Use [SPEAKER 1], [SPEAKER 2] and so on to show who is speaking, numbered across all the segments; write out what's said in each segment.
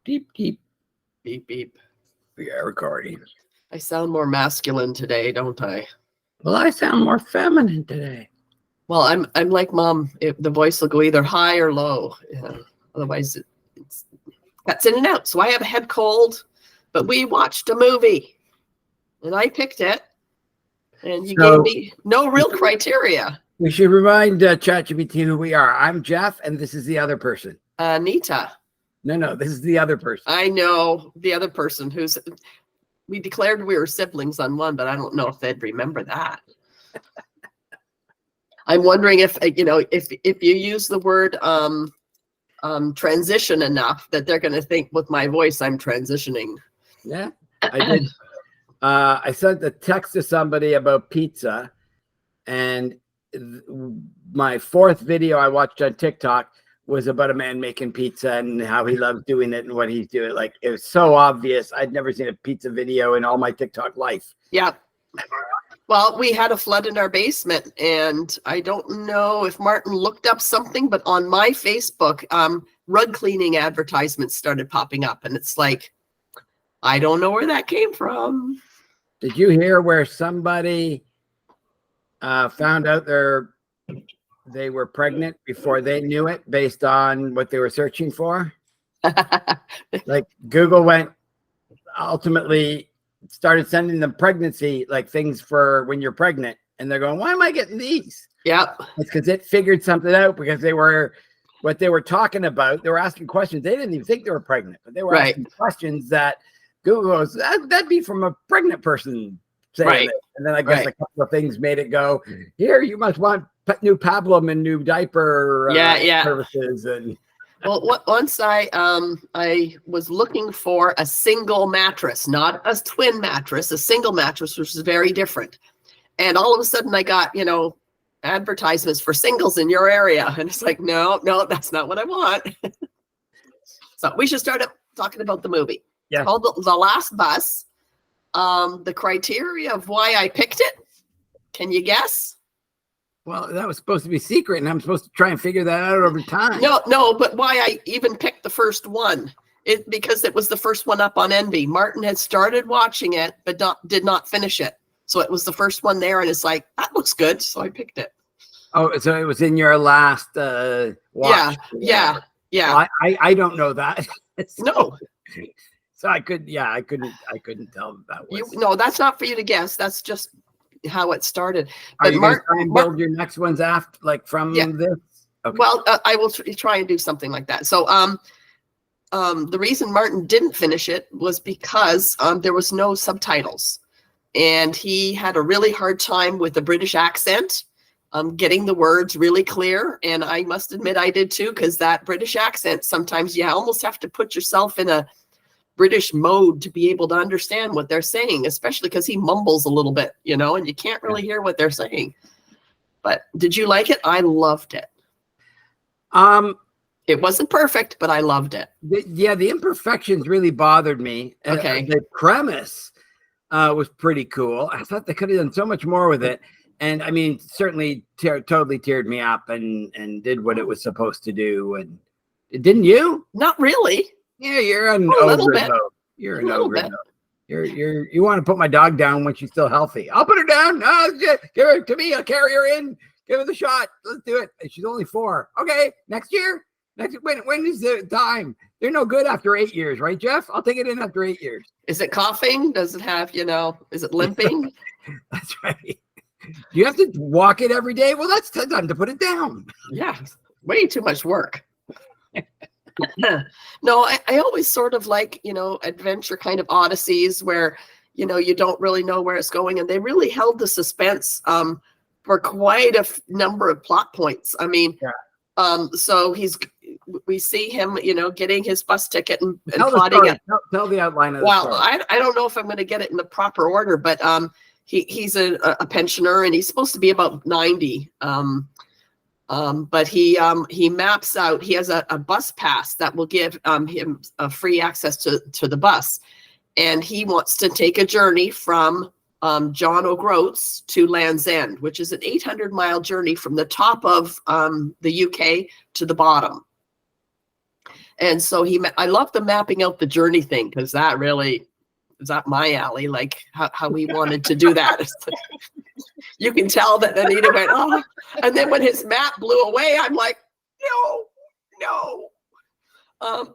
[SPEAKER 1] Deep, deep.
[SPEAKER 2] Beep, beep.
[SPEAKER 1] We are recording.
[SPEAKER 2] I sound more masculine today, don't I?
[SPEAKER 1] Well, I sound more feminine today.
[SPEAKER 2] Well, I'm like Mom. The voice will go either high or low. Otherwise, it's cuts in and out. So I have a head cold, but we watched a movie, and I picked it, and you gave me no real criteria.
[SPEAKER 1] We should remind ChatGPT who we are. I'm Jeff, and this is the other person.
[SPEAKER 2] Anita.
[SPEAKER 1] No, this is the other person.
[SPEAKER 2] I know the other person we declared we were siblings on one, but I don't know if they'd remember that. I'm wondering if you use the word transition enough that they're going to think with my voice I'm transitioning.
[SPEAKER 1] Yeah, I did. I sent a text to somebody about pizza, and my fourth video I watched on TikTok was about a man making pizza and how he loves doing it and what he's doing. Like, it was so obvious. I'd never seen a pizza video in all my TikTok life.
[SPEAKER 2] Yeah. Well, we had a flood in our basement, and I don't know if Martin looked up something, but on my Facebook, rug cleaning advertisements started popping up, and it's like, I don't know where that came from.
[SPEAKER 1] Did you hear where somebody found out they were pregnant before they knew it based on what they were searching for? Like, Google ultimately started sending them pregnancy, like things for when you're pregnant, and they're going, why am I getting these?
[SPEAKER 2] Yeah.
[SPEAKER 1] It's because it figured something out, because what they were talking about, they were asking questions. They didn't even think they were pregnant, but they were asking questions that Google goes, that'd be from a pregnant person saying it. And then I guess a couple of things made it go, here, you must want new pablum and new diaper services. And
[SPEAKER 2] well, once I was looking for a single mattress, not a twin mattress, a single mattress, which is very different. And all of a sudden I got, advertisements for singles in your area. And it's like, no, that's not what I want. So we should start talking about the movie.
[SPEAKER 1] Yeah.
[SPEAKER 2] It's called The Last Bus. The criteria of why I picked it, can you guess?
[SPEAKER 1] Well, that was supposed to be secret, and I'm supposed to try and figure that out over time.
[SPEAKER 2] No, but why I even picked the first one, because it was the first one up on Envy. Martin had started watching it, but did not finish it. So it was the first one there, and it's like, that looks good, so I picked it.
[SPEAKER 1] Oh, so it was in your last watch?
[SPEAKER 2] Yeah.
[SPEAKER 1] Well, I don't know that.
[SPEAKER 2] No.
[SPEAKER 1] So I couldn't tell that was.
[SPEAKER 2] No, that's not for you to guess. That's just how it started.
[SPEAKER 1] Are you going to try and build your next ones after, like, from this? Okay.
[SPEAKER 2] Well, I will try and do something like that. So, the reason Martin didn't finish it was because there was no subtitles, and he had a really hard time with the British accent, getting the words really clear. And I must admit I did too, because that British accent, sometimes you almost have to put yourself in a British mode to be able to understand what they're saying, especially because he mumbles a little bit, and you can't really hear what they're saying. But did you like it? I loved it. It wasn't perfect, but I loved it.
[SPEAKER 1] The imperfections really bothered me.
[SPEAKER 2] Okay.
[SPEAKER 1] The premise was pretty cool. I thought they could have done so much more with it. And I mean, certainly totally teared me up and did what it was supposed to do. And didn't you?
[SPEAKER 2] Not really.
[SPEAKER 1] Yeah, you're an ogre though. You're an ogre though. You want to put my dog down when she's still healthy. I'll put her down. No, give her to me. I'll carry her in. Give her the shot. Let's do it. She's only 4. Okay, next year. When is the time? They're no good after 8 years, right, Jeff? I'll take it in after 8 years.
[SPEAKER 2] Is it coughing? Does it have, is it limping?
[SPEAKER 1] That's right. Do you have to walk it every day? Well, that's time to put it down.
[SPEAKER 2] Yeah, way too much work. No, I always sort of like, adventure kind of odysseys where, you don't really know where it's going. And they really held the suspense for quite a number of plot points. I mean, so we see him, getting his bus ticket and plotting it.
[SPEAKER 1] Tell the outline of the story.
[SPEAKER 2] Well, I don't know if I'm going to get it in the proper order, but he's a pensioner, and he's supposed to be about 90. But he maps out, he has a bus pass that will give him free access to the bus. And he wants to take a journey from John O'Groats to Land's End, which is an 800-mile journey from the top of the UK to the bottom. And so I love the mapping out the journey thing, because that really is up my alley, like how he wanted to do that. You can tell that Anita went, oh, and then when his map blew away, I'm like, no.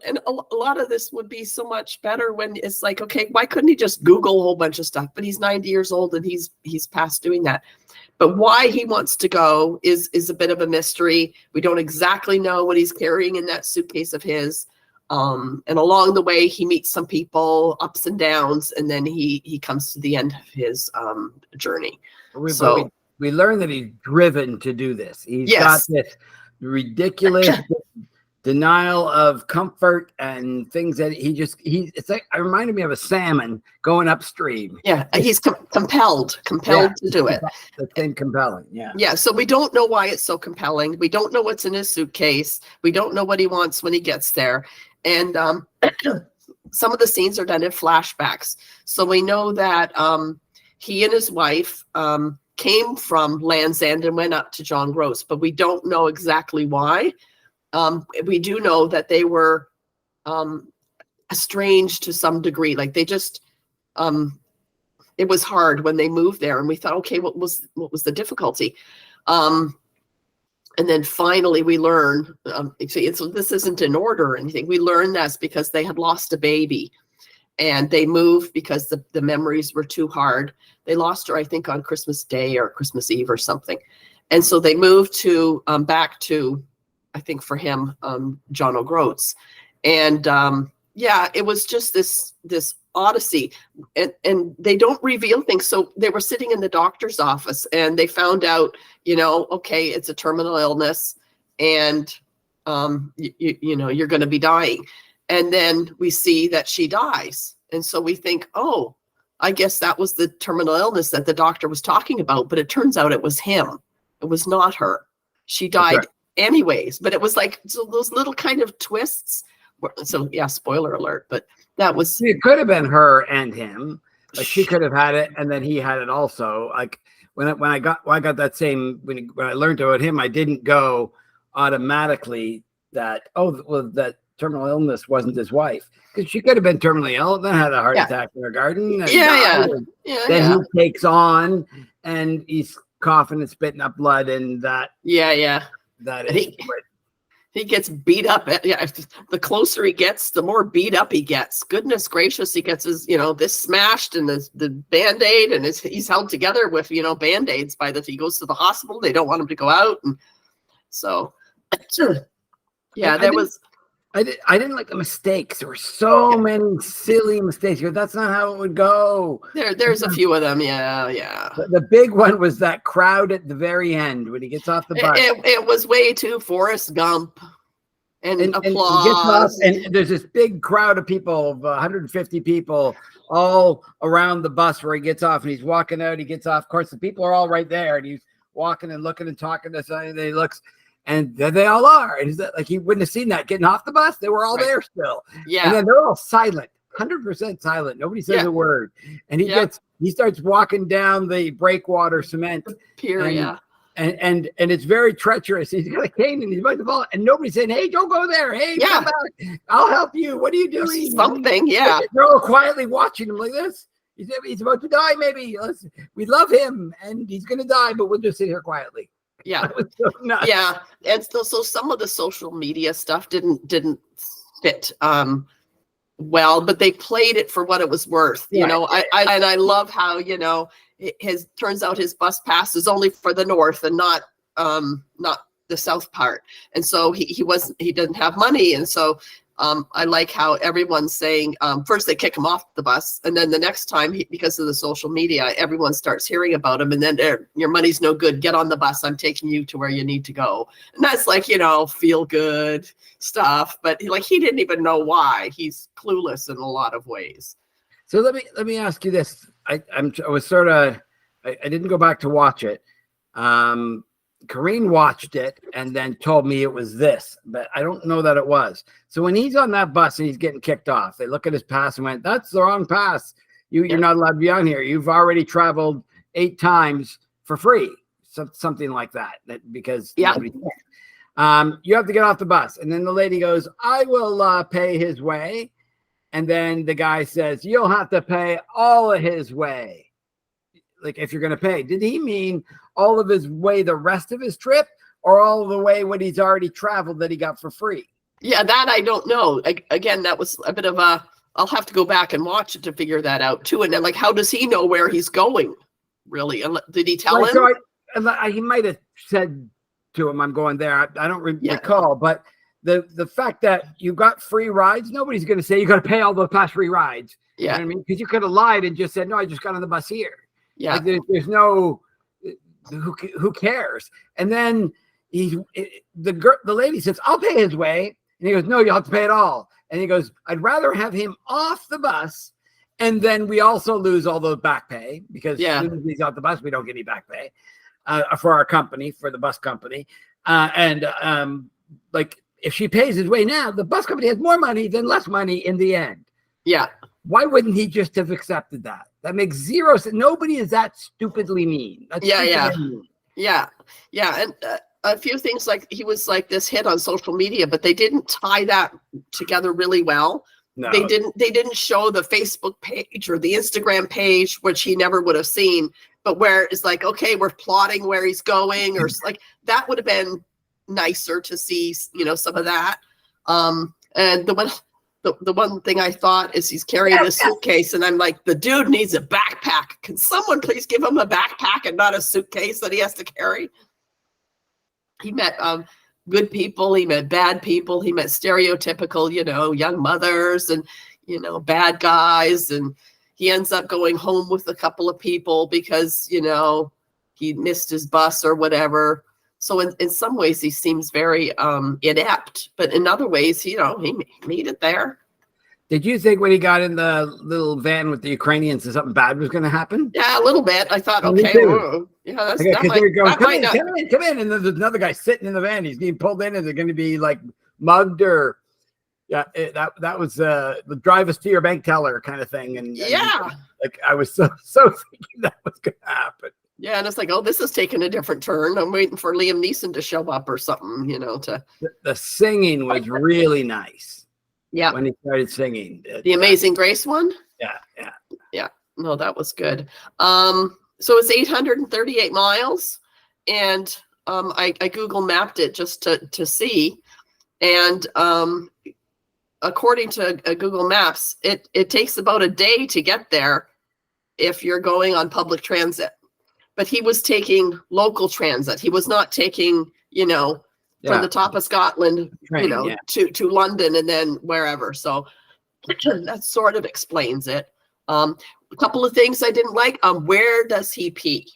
[SPEAKER 2] And a lot of this would be so much better when it's like, okay, why couldn't he just Google a whole bunch of stuff? But he's 90 years old and he's past doing that. But why he wants to go is a bit of a mystery. We don't exactly know what he's carrying in that suitcase of his. And along the way, he meets some people, ups and downs, and then he comes to the end of his journey.
[SPEAKER 1] We learn that he's driven to do this. He's got this ridiculous denial of comfort and things that it's like, it reminded me of a salmon going upstream.
[SPEAKER 2] Yeah, he's compelled to do it.
[SPEAKER 1] The thing compelling,
[SPEAKER 2] Yeah, so we don't know why it's so compelling. We don't know what's in his suitcase. We don't know what he wants when he gets there. And some of the scenes are done in flashbacks. So we know that he and his wife came from Land's End and went up to John Gross, but we don't know exactly why. We do know that they were estranged to some degree. Like they just, it was hard when they moved there, and we thought, okay, what was the difficulty? And then finally we learn, this isn't in order or anything. We learned that's because they had lost a baby, and they moved because the memories were too hard. They lost her, I think, on Christmas Day or Christmas Eve or something. And so they moved to back to, I think for him, John O'Groats. And it was just this odyssey, and they don't reveal things. So they were sitting in the doctor's office and they found out, okay, it's a terminal illness, and you're going to be dying. And then we see that she dies. And so we think, oh, I guess that was the terminal illness that the doctor was talking about. But it turns out it was him. It was not her. She died anyways. But it was like those little kind of twists. So yeah, spoiler alert. But that was,
[SPEAKER 1] it could have been her and him. Like she could have had it, and then he had it also. Like when I got that same, when I learned about him, I didn't go automatically that that terminal illness wasn't his wife, because she could have been terminally ill, then had a heart attack in her garden. And then he takes on, and he's coughing and spitting up blood, and that. That is.
[SPEAKER 2] He gets beat up. Yeah, the closer he gets, the more beat up he gets. Goodness gracious, he gets his, this smashed, and the Band-Aid, and he's held together with, Band-Aids he goes to the hospital. They don't want him to go out. And so,
[SPEAKER 1] I didn't like the mistakes. There were so many silly mistakes. That's not how it would go.
[SPEAKER 2] There's a few of them. Yeah.
[SPEAKER 1] The big one was that crowd at the very end when he gets off the bus.
[SPEAKER 2] It was way too Forrest Gump and applause.
[SPEAKER 1] And there's this big crowd of people, of 150 people, all around the bus where he gets off, and he's walking out. He gets off. Of course, the people are all right there, and he's walking and looking and talking to somebody. And he looks. And there they all are. And like he wouldn't have seen that getting off the bus. They were all there still. Yeah. And then they're all silent, 100% silent. Nobody says a word. And he starts walking down the breakwater cement
[SPEAKER 2] pier.
[SPEAKER 1] And it's very treacherous. He's got a cane and he's about to fall. And nobody's saying, "Hey, don't go there. Hey, come back. I'll help you. What are you doing?"
[SPEAKER 2] Something. Yeah.
[SPEAKER 1] They're all quietly watching him like this. He's about to die. Maybe we love him and he's going to die, but we'll just sit here quietly.
[SPEAKER 2] Yeah. And so some of the social media stuff didn't fit well, but they played it for what it was worth. I love how, turns out his bus pass is only for the north and not the south part. And so he didn't have money. And so I like how everyone's saying, first they kick him off the bus, and then the next time, because of the social media, everyone starts hearing about him, and then your money's no good. Get on the bus. I'm taking you to where you need to go. And that's like, feel good stuff. But he didn't even know why. He's clueless in a lot of ways.
[SPEAKER 1] So let me ask you this. I didn't go back to watch it. Corrine watched it and then told me it was this, but I don't know that it was. So when he's on that bus and he's getting kicked off, they look at his pass and went, "That's the wrong pass. You're not allowed to be on here. You've already traveled 8 times for free." Something like that because nobody can. You have to get off the bus. And then the lady goes, I will pay his way. And then the guy says, you'll have to pay all of his way. Like, if you're going to pay. Did he mean all of his way the rest of his trip, or all of the way what he's already traveled that he got for free?
[SPEAKER 2] Yeah, that I don't know. Again, that was a bit of a, I'll have to go back and watch it to figure that out too. And then, like, how does he know where he's going? Really? Did he tell him?
[SPEAKER 1] So he might have said to him, I'm going there. I don't recall, but the fact that you got free rides, nobody's going to say you got to pay all the past free rides.
[SPEAKER 2] Yeah.
[SPEAKER 1] You know what I mean? Because you could have lied and just said, no, I just got on the bus here.
[SPEAKER 2] Yeah.
[SPEAKER 1] Like, there's no, who cares? And then the lady says, I'll pay his way. And he goes, no, you'll have to pay it all. And he goes, I'd rather have him off the bus. And then we also lose all the back pay, because as soon as he's off the bus, we don't get any back pay for our company, for the bus company. Like, if she pays his way now, the bus company has more money than less money in the end.
[SPEAKER 2] Yeah.
[SPEAKER 1] Why wouldn't he just have accepted that? That makes zero sense. Nobody is that stupidly mean.
[SPEAKER 2] Yeah. And a few things, like, he was like this hit on social media, but they didn't tie that together really well.
[SPEAKER 1] No.
[SPEAKER 2] They didn't show the Facebook page or the Instagram page, which he never would have seen, but where it's like, okay, we're plotting where he's going, or like, that would have been nicer to see, some of that. And the one thing I thought is he's carrying a suitcase, and I'm like, the dude needs a backpack. Can someone please give him a backpack and not a suitcase that he has to carry? He met good people. He met bad people. He met stereotypical, young mothers and, bad guys. And he ends up going home with a couple of people because, he missed his bus or whatever. So in some ways he seems very inept, but in other ways, he made it there.
[SPEAKER 1] Did you think when he got in the little van with the Ukrainians that something bad was going to happen?
[SPEAKER 2] Yeah, a little bit. I thought, okay, yeah,
[SPEAKER 1] come in, and then there's another guy sitting in the van. He's being pulled in. Is it going to be like mugged, or that was the drive us to your bank teller kind of thing? And like, I was so thinking that was going to happen.
[SPEAKER 2] Yeah, and it's like, oh, this is taking a different turn. I'm waiting for Liam Neeson to show up or something,
[SPEAKER 1] The singing was really nice.
[SPEAKER 2] Yeah.
[SPEAKER 1] When he started singing.
[SPEAKER 2] The Amazing Grace one?
[SPEAKER 1] Yeah.
[SPEAKER 2] No, that was good. So it's 838 miles. And I Google mapped it just to see. And according to Google Maps, it takes about a day to get there if you're going on public transit. But he was taking local transit. He was not taking, from the top of Scotland, to London and then wherever. So that sort of explains it. A couple of things I didn't like. Where does he pee?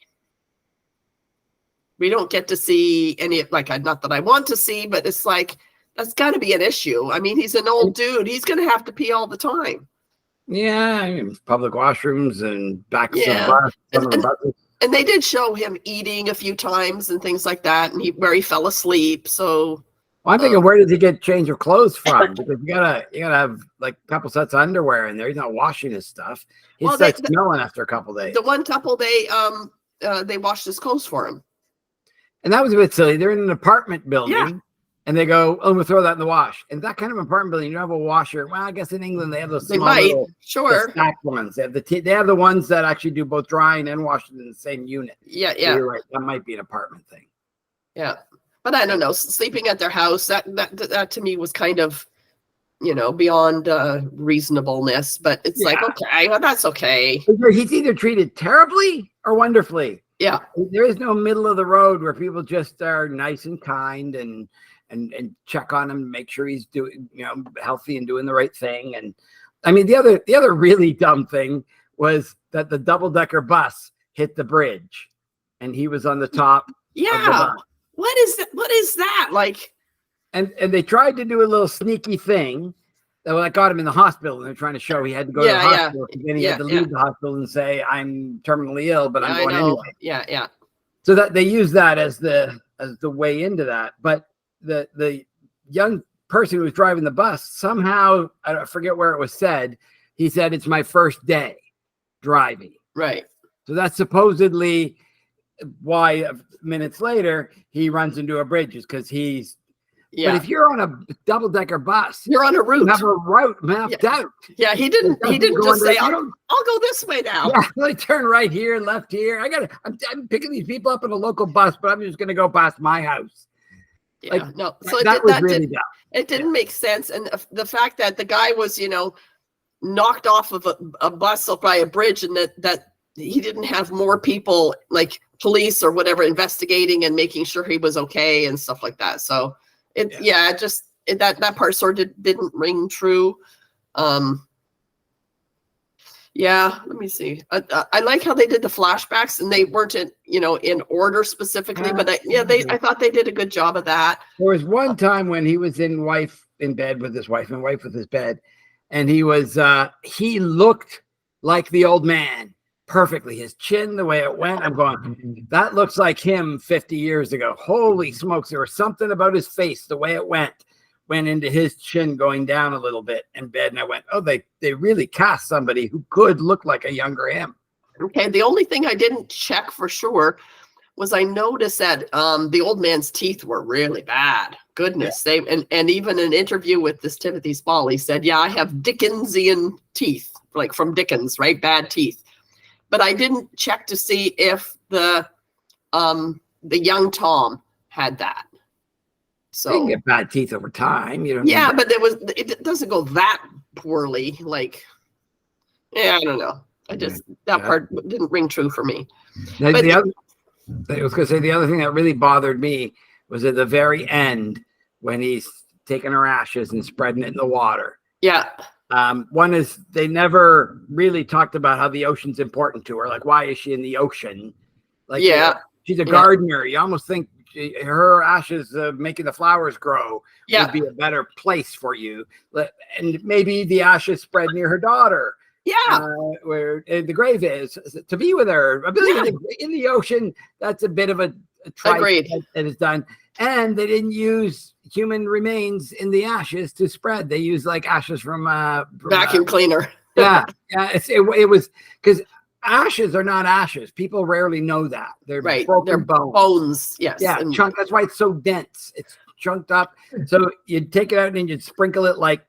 [SPEAKER 2] We don't get to see any, like, not that I want to see, but it's like, that's got to be an issue. I mean, he's an old dude. He's going to have to pee all the time.
[SPEAKER 1] Yeah, I mean, public washrooms and back to the bus.
[SPEAKER 2] And they did show him eating a few times and things like that, and where he fell asleep. So,
[SPEAKER 1] I'm thinking, where did he get change of clothes from? Because you gotta have like a couple sets of underwear in there. He's not washing his stuff. He starts smelling after a couple days.
[SPEAKER 2] The one couple, they washed his clothes for him,
[SPEAKER 1] and that was a bit silly. They're in an apartment building, and they go, "Oh, we'll throw that in the wash." And that kind of apartment building, you don't have a washer. Well, I guess in England they have those small little stacked ones. They have the ones that actually do both drying and washing in the same unit.
[SPEAKER 2] Yeah.
[SPEAKER 1] So you're right. That might be an apartment thing.
[SPEAKER 2] Yeah, but I don't know. Sleeping at their house, that to me was kind of, beyond reasonableness. But it's like, okay, well, that's okay.
[SPEAKER 1] He's either treated terribly or wonderfully.
[SPEAKER 2] Yeah,
[SPEAKER 1] there is no middle of the road where people just are nice and kind and check on him, make sure he's doing, healthy and doing the right thing. And I mean, the other really dumb thing was that the double-decker bus hit the bridge and he was on the top.
[SPEAKER 2] Yeah.
[SPEAKER 1] Of the bus.
[SPEAKER 2] What is that? Like,
[SPEAKER 1] and they tried to do a little sneaky thing that got him in the hospital, and they're trying to show he had to go to the hospital. And then he had to leave the hospital and say, I'm terminally ill, but I'm going anyway.
[SPEAKER 2] Yeah.
[SPEAKER 1] So that they use that as the way into that. But the young person who was driving the bus, somehow, I forget where it was said, he said, it's my first day driving.
[SPEAKER 2] Right.
[SPEAKER 1] So that's supposedly why minutes later he runs into a bridge, is because he's
[SPEAKER 2] Yeah.
[SPEAKER 1] But if you're on a double-decker bus,
[SPEAKER 2] you're on a route.
[SPEAKER 1] You have a route mapped out.
[SPEAKER 2] Yeah, he didn't just say, I'll go this way now.
[SPEAKER 1] Yeah, like turn right here, left here. I'm picking these people up in a local bus, but I'm just gonna go past my house.
[SPEAKER 2] Yeah,
[SPEAKER 1] like,
[SPEAKER 2] no. So
[SPEAKER 1] that was really dumb.
[SPEAKER 2] It didn't make sense. And the fact that the guy was, knocked off of a bus by a bridge, and that he didn't have more people like police or whatever investigating and making sure he was okay and stuff like that. So that part sort of didn't ring true. Yeah, let me see. I like how they did the flashbacks, and they weren't in order specifically, but I thought they did a good job of that.
[SPEAKER 1] There was one time when he was in bed with his wife, and wife with his bed, and he looked like the old man perfectly. His chin, the way it went, I'm going, that looks like him 50 years ago. Holy smokes, there was something about his face, the way it went into his chin going down a little bit in bed. And I went, oh, they really cast somebody who could look like a younger him.
[SPEAKER 2] Okay, the only thing I didn't check for sure was I noticed that the old man's teeth were really bad. Goodness, and even an interview with this Timothy Spall, he said, yeah, I have Dickensian teeth, like from Dickens, right? Bad teeth. But I didn't check to see if the young Tom had that. So
[SPEAKER 1] you can get bad teeth over time.
[SPEAKER 2] But it doesn't go that poorly. Like, I don't know. That part didn't ring true for me.
[SPEAKER 1] I was going to say the other thing that really bothered me was at the very end when he's taking her ashes and spreading it in the water.
[SPEAKER 2] Yeah.
[SPEAKER 1] One is they never really talked about how the ocean's important to her. Like, why is she in the ocean? Like, she's a gardener. You almost think her ashes making the flowers grow would be a better place for you. And maybe the ashes spread near her daughter. Yeah. Where the grave is, to be with her. In the ocean, that's a bit of a tripe that is done. And they didn't use human remains in the ashes to spread. They used like ashes from
[SPEAKER 2] vacuum cleaner.
[SPEAKER 1] It was because ashes are not ashes. People rarely know that. They're broken
[SPEAKER 2] bones. Yes.
[SPEAKER 1] Yeah. That's why it's so dense. It's chunked up. So you'd take it out and you'd sprinkle it like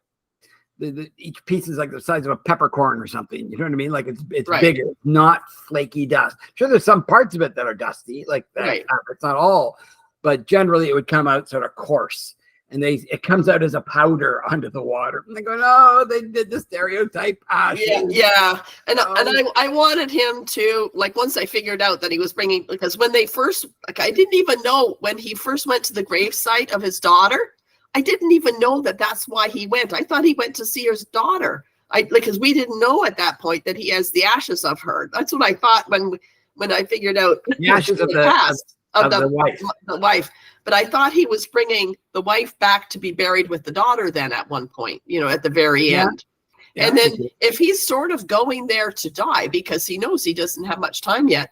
[SPEAKER 1] each piece is like the size of a peppercorn or something. You know what I mean? Like it's bigger, not flaky dust. Sure, there's some parts of it that are dusty, like that. It's not all, but generally it would come out sort of coarse, and it comes out as a powder onto the water. And they go, no, they did the stereotype ash.
[SPEAKER 2] Yeah. And I wanted him to, like, once I figured out that he was bringing, because when they first, like, I didn't even know when he first went to the gravesite of his daughter. I didn't even know that that's why he went. I thought he went to see his daughter. Because we didn't know at that point that he has the ashes of her. That's what I thought when I figured out
[SPEAKER 1] the ashes of the
[SPEAKER 2] wife. But I thought he was bringing the wife back to be buried with the daughter then at one point, at the very end. Yeah. And then if he's sort of going there to die because he knows he doesn't have much time yet,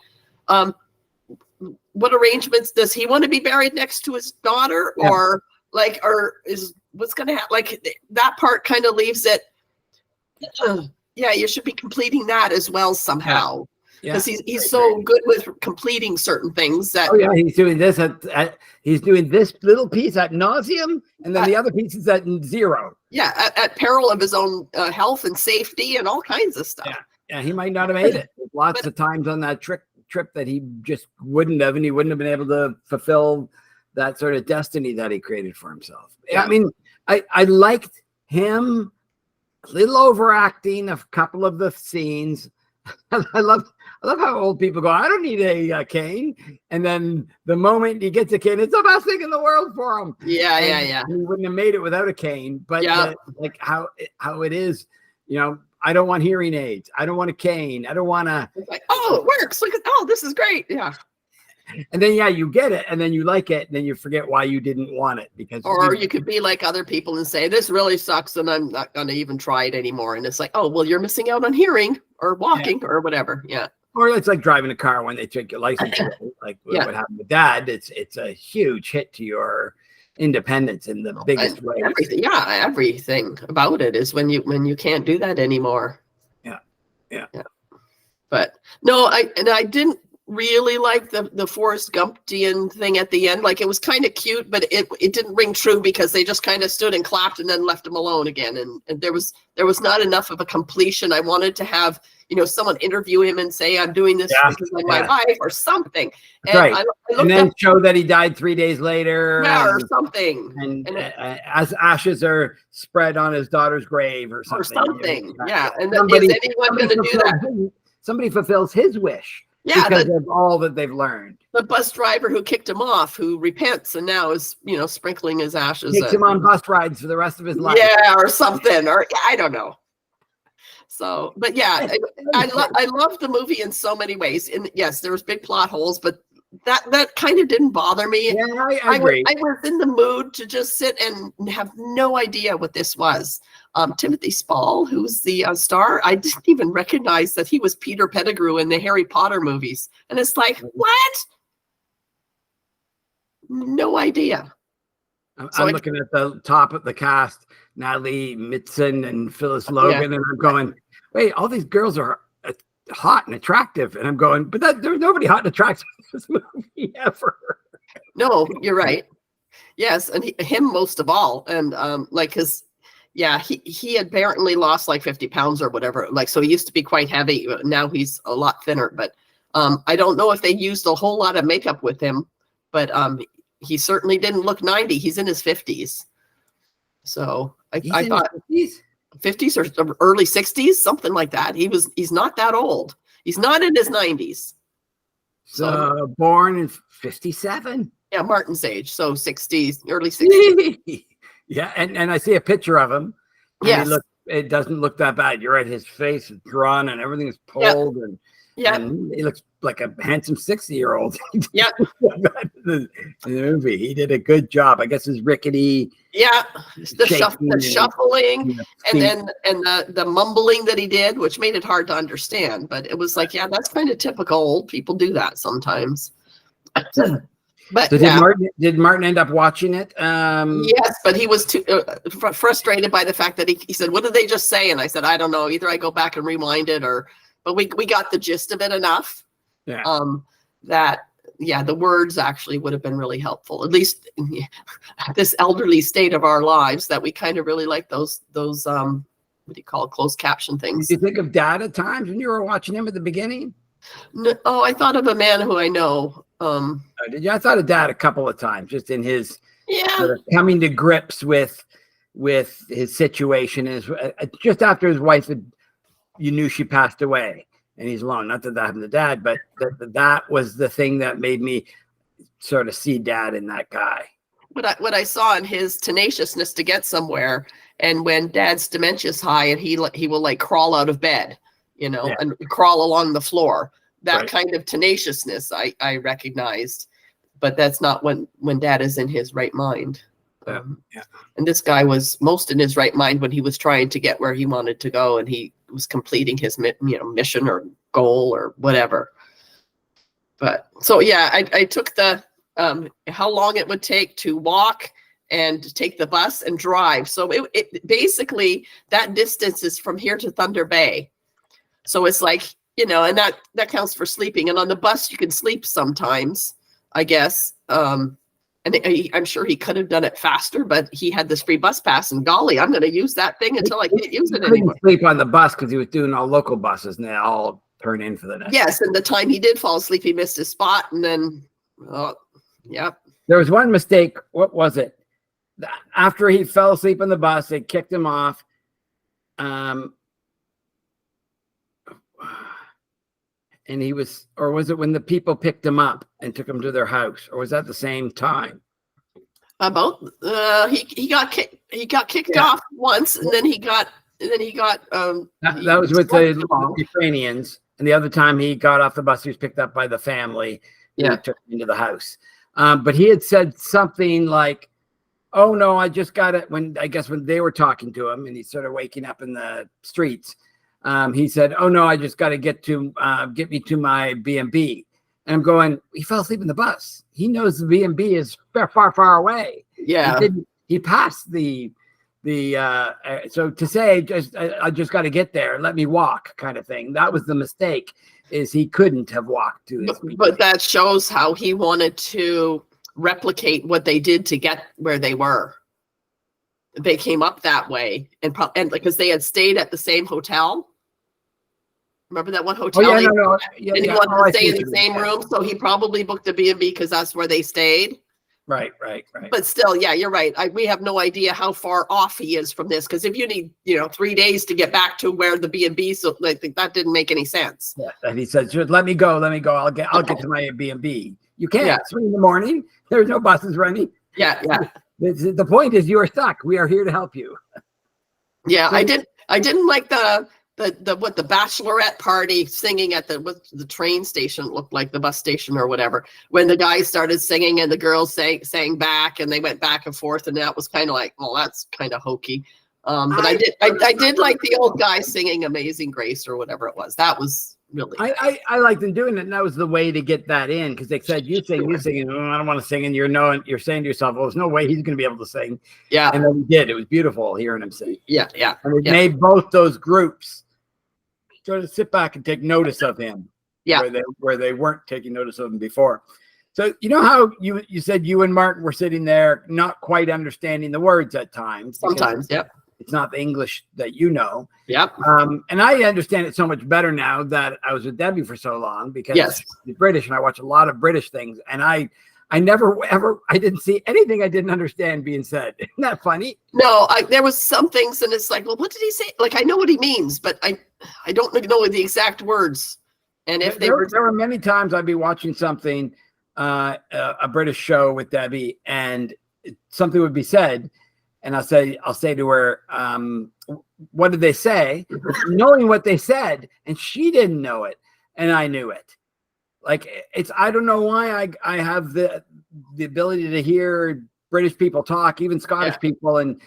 [SPEAKER 2] what arrangements does he want to be buried next to his daughter or is what's going to happen? Like that part kind of leaves it. You should be completing that as well somehow. Because he's so good with completing certain things that
[SPEAKER 1] he's doing this he's doing this little piece ad nauseum, and then the other piece is at zero.
[SPEAKER 2] At peril of his own health and safety and all kinds of stuff.
[SPEAKER 1] He might not have made it. Lots of times on that trip that he just wouldn't have, and he wouldn't have been able to fulfill that sort of destiny that he created for himself. I mean, I liked him a little overacting a couple of the scenes. I love how old people go, I don't need a cane. And then the moment he gets a cane, it's the best thing in the world for him.
[SPEAKER 2] Yeah.
[SPEAKER 1] He wouldn't have made it without a cane. But like how it is, I don't want hearing aids. I don't want a cane. I don't want to.
[SPEAKER 2] Like, it works. Look at, this is great. Yeah.
[SPEAKER 1] And then, you get it, and then you like it, and then you forget why you didn't want it.
[SPEAKER 2] Or you could be like other people and say, this really sucks, and I'm not going to even try it anymore. And it's like, you're missing out on hearing or walking or whatever. Yeah.
[SPEAKER 1] Or it's like driving a car when they take your license. Like what happened with Dad. It's a huge hit to your independence in the biggest way.
[SPEAKER 2] Everything about it is when you can't do that anymore.
[SPEAKER 1] Yeah.
[SPEAKER 2] But no, I didn't really like the Forrest Gumptian thing at the end. Like, it was kind of cute, but it didn't ring true because they just kind of stood and clapped and then left him alone again. And there was not enough of a completion. I wanted to have, someone interview him and say, I'm doing this because of my wife or something. And
[SPEAKER 1] right.
[SPEAKER 2] I
[SPEAKER 1] and then
[SPEAKER 2] up,
[SPEAKER 1] show that he died 3 days later.
[SPEAKER 2] Yeah, or something.
[SPEAKER 1] And as ashes are spread on his daughter's grave or something.
[SPEAKER 2] Or something. Yeah. And is anyone going to do that?
[SPEAKER 1] Somebody fulfills his wish.
[SPEAKER 2] Yeah,
[SPEAKER 1] because of all that they've learned.
[SPEAKER 2] The bus driver who kicked him off, who repents and now is, sprinkling his ashes.
[SPEAKER 1] Takes him on bus rides for the rest of his life.
[SPEAKER 2] Yeah, or something, or I don't know. So, but yeah, I love the movie in so many ways. And yes, there was big plot holes, but that kind of didn't bother me.
[SPEAKER 1] Yeah, I agree.
[SPEAKER 2] I was in the mood to just sit and have no idea what this was. Timothy Spall, who's the star, I didn't even recognize that he was Peter Pettigrew in the Harry Potter movies. And it's like, what? No idea.
[SPEAKER 1] I'm looking at the top of the cast, Natalie Mitson and Phyllis Logan, and I'm going, wait, all these girls are hot and attractive. And I'm going, but there's nobody hot and attractive in this movie ever.
[SPEAKER 2] No, you're right. Yes, and him most of all. And he had apparently lost like 50 pounds or whatever. Like, so he used to be quite heavy. Now he's a lot thinner. But I don't know if they used a whole lot of makeup with him. But he certainly didn't look 90. He's in his 50s. So I thought 50s or early 60s, something like that. He's not that old. He's not in his 90s.
[SPEAKER 1] So born in 57.
[SPEAKER 2] Yeah, Martin's age. So 60s, early 60s.
[SPEAKER 1] Yeah, and I see a picture of him.
[SPEAKER 2] Yes.
[SPEAKER 1] It doesn't look that bad. You're right. His face is drawn and everything is pulled. And he looks like a handsome 60-year-old.
[SPEAKER 2] Yeah.
[SPEAKER 1] The movie. He did a good job. I guess his rickety.
[SPEAKER 2] Yeah. The shuffling and then the mumbling that he did, which made it hard to understand. But it was like, yeah, that's kind of typical. Old people do that sometimes. But
[SPEAKER 1] so did Martin end up watching it?
[SPEAKER 2] Yes, but he was too frustrated by the fact that he said, "What did they just say?" And I said, "I don't know. Either I go back and rewind it, but we got the gist of it enough.
[SPEAKER 1] Yeah.
[SPEAKER 2] The words actually would have been really helpful, at least in this elderly state of our lives, that we kind of really like those what do you call it, closed caption things."
[SPEAKER 1] Did you think of Dad at times when you were watching him at the beginning?
[SPEAKER 2] No, I thought of a man who I know.
[SPEAKER 1] Did you? I thought of Dad a couple of times, just in his
[SPEAKER 2] sort
[SPEAKER 1] of coming to grips with his situation. Just after his wife you knew she passed away, and he's alone. Not that happened to Dad, but that was the thing that made me sort of see Dad in that guy.
[SPEAKER 2] What I saw in his tenaciousness to get somewhere, and when Dad's dementia's high, and he will like crawl out of bed, and crawl along the floor. That kind of tenaciousness I recognized, but that's not when Dad is in his right mind. And this guy was most in his right mind when he was trying to get where he wanted to go, and he was completing his mission or goal or whatever. But so I took the how long it would take to walk and take the bus and drive. So it basically, that distance is from here to Thunder Bay. So it's like, and that counts for sleeping. And on the bus, you can sleep sometimes, I guess. And I'm sure he could have done it faster, but he had this free bus pass, and golly, I'm going to use that thing until I can't use it anymore.
[SPEAKER 1] He couldn't sleep on the bus because he was doing all local buses, and they all turn in for the night.
[SPEAKER 2] Yes, and the time he did fall asleep, he missed his spot, and then,
[SPEAKER 1] There was one mistake. What was it? After he fell asleep on the bus, they kicked him off. And he was, or was it when the people picked him up and took him to their house, or was that the same time?
[SPEAKER 2] About he got kicked off once, and then he got
[SPEAKER 1] that was with the Ukrainians, and the other time he got off the bus, he was picked up by the family. And took him into the house. But he had said something like, "Oh no, I just got it." When they were talking to him, and he's sort of waking up in the streets. He said, "Oh no, I just got to get me to my B&B." And I'm going, he fell asleep in the bus. He knows the B&B is far, far away.
[SPEAKER 2] Yeah.
[SPEAKER 1] He passed the so to say, I just got to get there, let me walk kind of thing. That was the mistake. is he couldn't have walked to his meeting.
[SPEAKER 2] But that shows how he wanted to replicate what they did to get where they were. They came up that way, and because they had stayed at the same hotel. Remember that one hotel?
[SPEAKER 1] Oh, yeah, no. Yeah,
[SPEAKER 2] and he wanted to stay in the same room, so he probably booked a B&B because that's where they stayed.
[SPEAKER 1] Right.
[SPEAKER 2] But still, yeah, you're right. We have no idea how far off he is from this, because if you need, 3 days to get back to where the B&B, so I think that didn't make any sense.
[SPEAKER 1] Yeah, and he said, "Let me go. I'll get to my B&B." You can't. Yeah. 3 a.m. There's no buses running.
[SPEAKER 2] Yeah.
[SPEAKER 1] The point is, you are stuck. We are here to help you.
[SPEAKER 2] Yeah, I didn't like the bachelorette party singing at the train station. It looked like the bus station or whatever, when the guys started singing and the girls sang back, and they went back and forth, and that was kind of like, well, that's kind of hokey. But I did like the old guy singing Amazing Grace or whatever it was. That was really
[SPEAKER 1] I liked them doing it, and that was the way to get that in, because they said, you sing, and I don't want to sing, and you're saying to yourself, well, there's no way he's going to be able to sing.
[SPEAKER 2] Yeah.
[SPEAKER 1] And then he did. It was beautiful hearing him sing.
[SPEAKER 2] Yeah.
[SPEAKER 1] And it made both those groups sort of sit back and take notice of him.
[SPEAKER 2] Yeah.
[SPEAKER 1] Where they weren't taking notice of him before. So you know how you said you and Martin were sitting there not quite understanding the words at times.
[SPEAKER 2] Sometimes, yep.
[SPEAKER 1] It's not the English that you know.
[SPEAKER 2] Yep.
[SPEAKER 1] And I understand it so much better now that I was with Debbie for so long, because she's British and I watch a lot of British things, and I never ever didn't see anything I didn't understand being said. Isn't that funny?
[SPEAKER 2] No, there was some things, and it's like, well, what did he say? Like, I know what he means, but I don't know the exact words. And if there
[SPEAKER 1] were many times I'd be watching something, a British show with Debbie, and something would be said, and I'll say to her, what did they say? Knowing what they said, and she didn't know it, and I knew it. Like, I don't know why I have the ability to hear British people talk, even Scottish people, and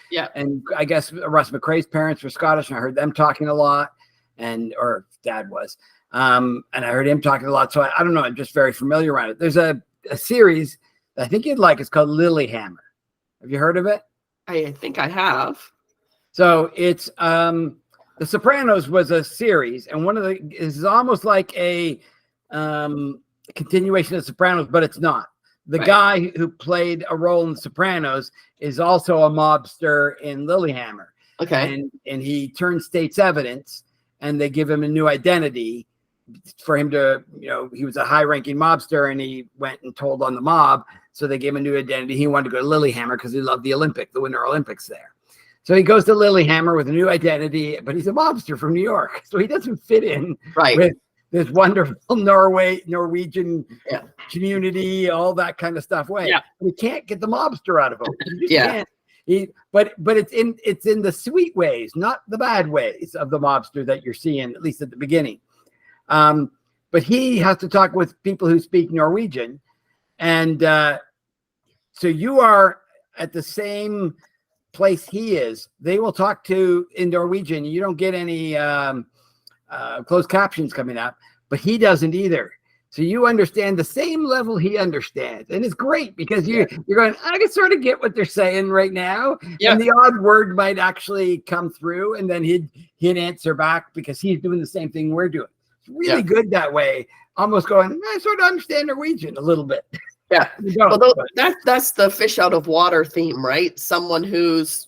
[SPEAKER 1] I guess Russ McRae's parents were Scottish, and I heard them talking a lot, or Dad was, and I heard him talking a lot. So I don't know, I'm just very familiar around it. There's a series that I think you'd like. It's called Lilyhammer. Have you heard of it?
[SPEAKER 2] I think I have.
[SPEAKER 1] So it's The Sopranos was a series, and is almost like a continuation of Sopranos, but it's not. The guy who played a role in Sopranos is also a mobster in Lilyhammer.
[SPEAKER 2] Okay.
[SPEAKER 1] And he turned state's evidence, and they give him a new identity for him to, he was a high-ranking mobster, and he went and told on the mob. So they gave him a new identity. He wanted to go to Lilyhammer because he loved the Winter Olympics there. So he goes to Lilyhammer with a new identity, but he's a mobster from New York. So he doesn't fit in with this wonderful Norwegian community, all that kind of stuff.
[SPEAKER 2] Yeah.
[SPEAKER 1] We can't get the mobster out of him. Can't. But it's in the sweet ways, not the bad ways of the mobster that you're seeing, at least at the beginning. But he has to talk with people who speak Norwegian. And so you are at the same place he is. They will talk to in Norwegian. You don't get any closed captions coming up, but he doesn't either. So you understand the same level he understands. And it's great because you're going, I can sort of get what they're saying right now. Yeah. And the odd word might actually come through, and then he'd answer back because he's doing the same thing we're doing. It's really good that way. Almost going, I sort of understand Norwegian a little bit.
[SPEAKER 2] Yeah. Well, that's the fish out of water theme, right? Someone who's,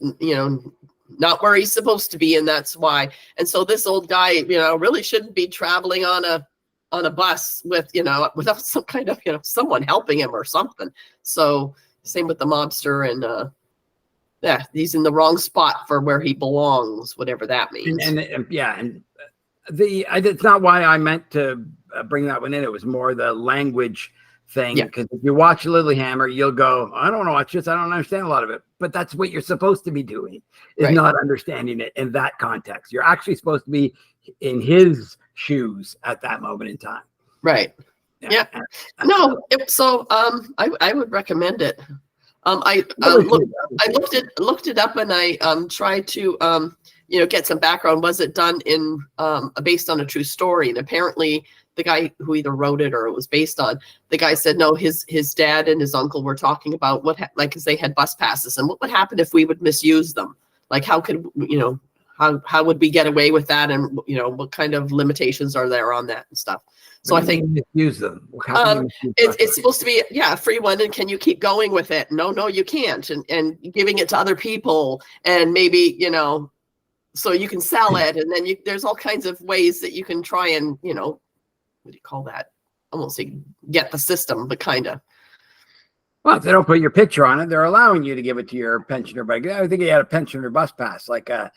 [SPEAKER 2] not where he's supposed to be, and that's why. And so this old guy, really shouldn't be traveling on a bus with, without some kind of, someone helping him or something. So same with the mobster, and he's in the wrong spot for where he belongs, whatever that means.
[SPEAKER 1] It's not why I meant to bring that one in. It was more the language thing, because if you watch Lilyhammer, you'll go, I don't know, I don't understand a lot of it. But that's what you're supposed to be doing, is not understanding it in that context. You're actually supposed to be in his shoes at that moment in time.
[SPEAKER 2] Right. Yeah. No. I would recommend it. I looked it up, and I tried to get some background. Was it done in based on a true story? And apparently the guy who either wrote it or it was based on, the guy said no, his dad and his uncle were talking about because they had bus passes, and what would happen if we would misuse them? Like, how could how would we get away with that, and what kind of limitations are there on that and stuff. So I think
[SPEAKER 1] use them.
[SPEAKER 2] It's supposed to be a free one, and can you keep going with it? No, you can't, and giving it to other people, and maybe so you can sell it, and then there's all kinds of ways that you can try and what do you call that? I won't say get the system, but kind of.
[SPEAKER 1] Well, if they don't put your picture on it, they're allowing you to give it to your pensioner. But I think you had a pensioner bus pass, like a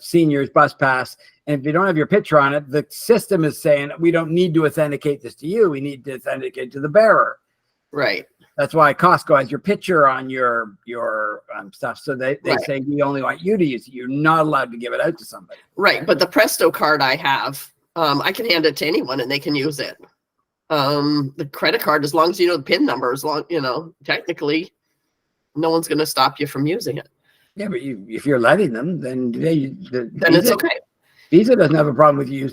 [SPEAKER 1] senior's bus pass. And if you don't have your picture on it, the system is saying we don't need to authenticate this to you. We need to authenticate to the bearer.
[SPEAKER 2] Right.
[SPEAKER 1] That's why Costco has your picture on your stuff. So they say we only want you to use it. You're not allowed to give it out to somebody.
[SPEAKER 2] Right. But the Presto card I have, I can hand it to anyone and they can use it. The credit card, as long as you know the PIN number, technically no one's going to stop you from using it.
[SPEAKER 1] Yeah, but if you're letting them, then
[SPEAKER 2] it's okay.
[SPEAKER 1] Visa doesn't have a problem with you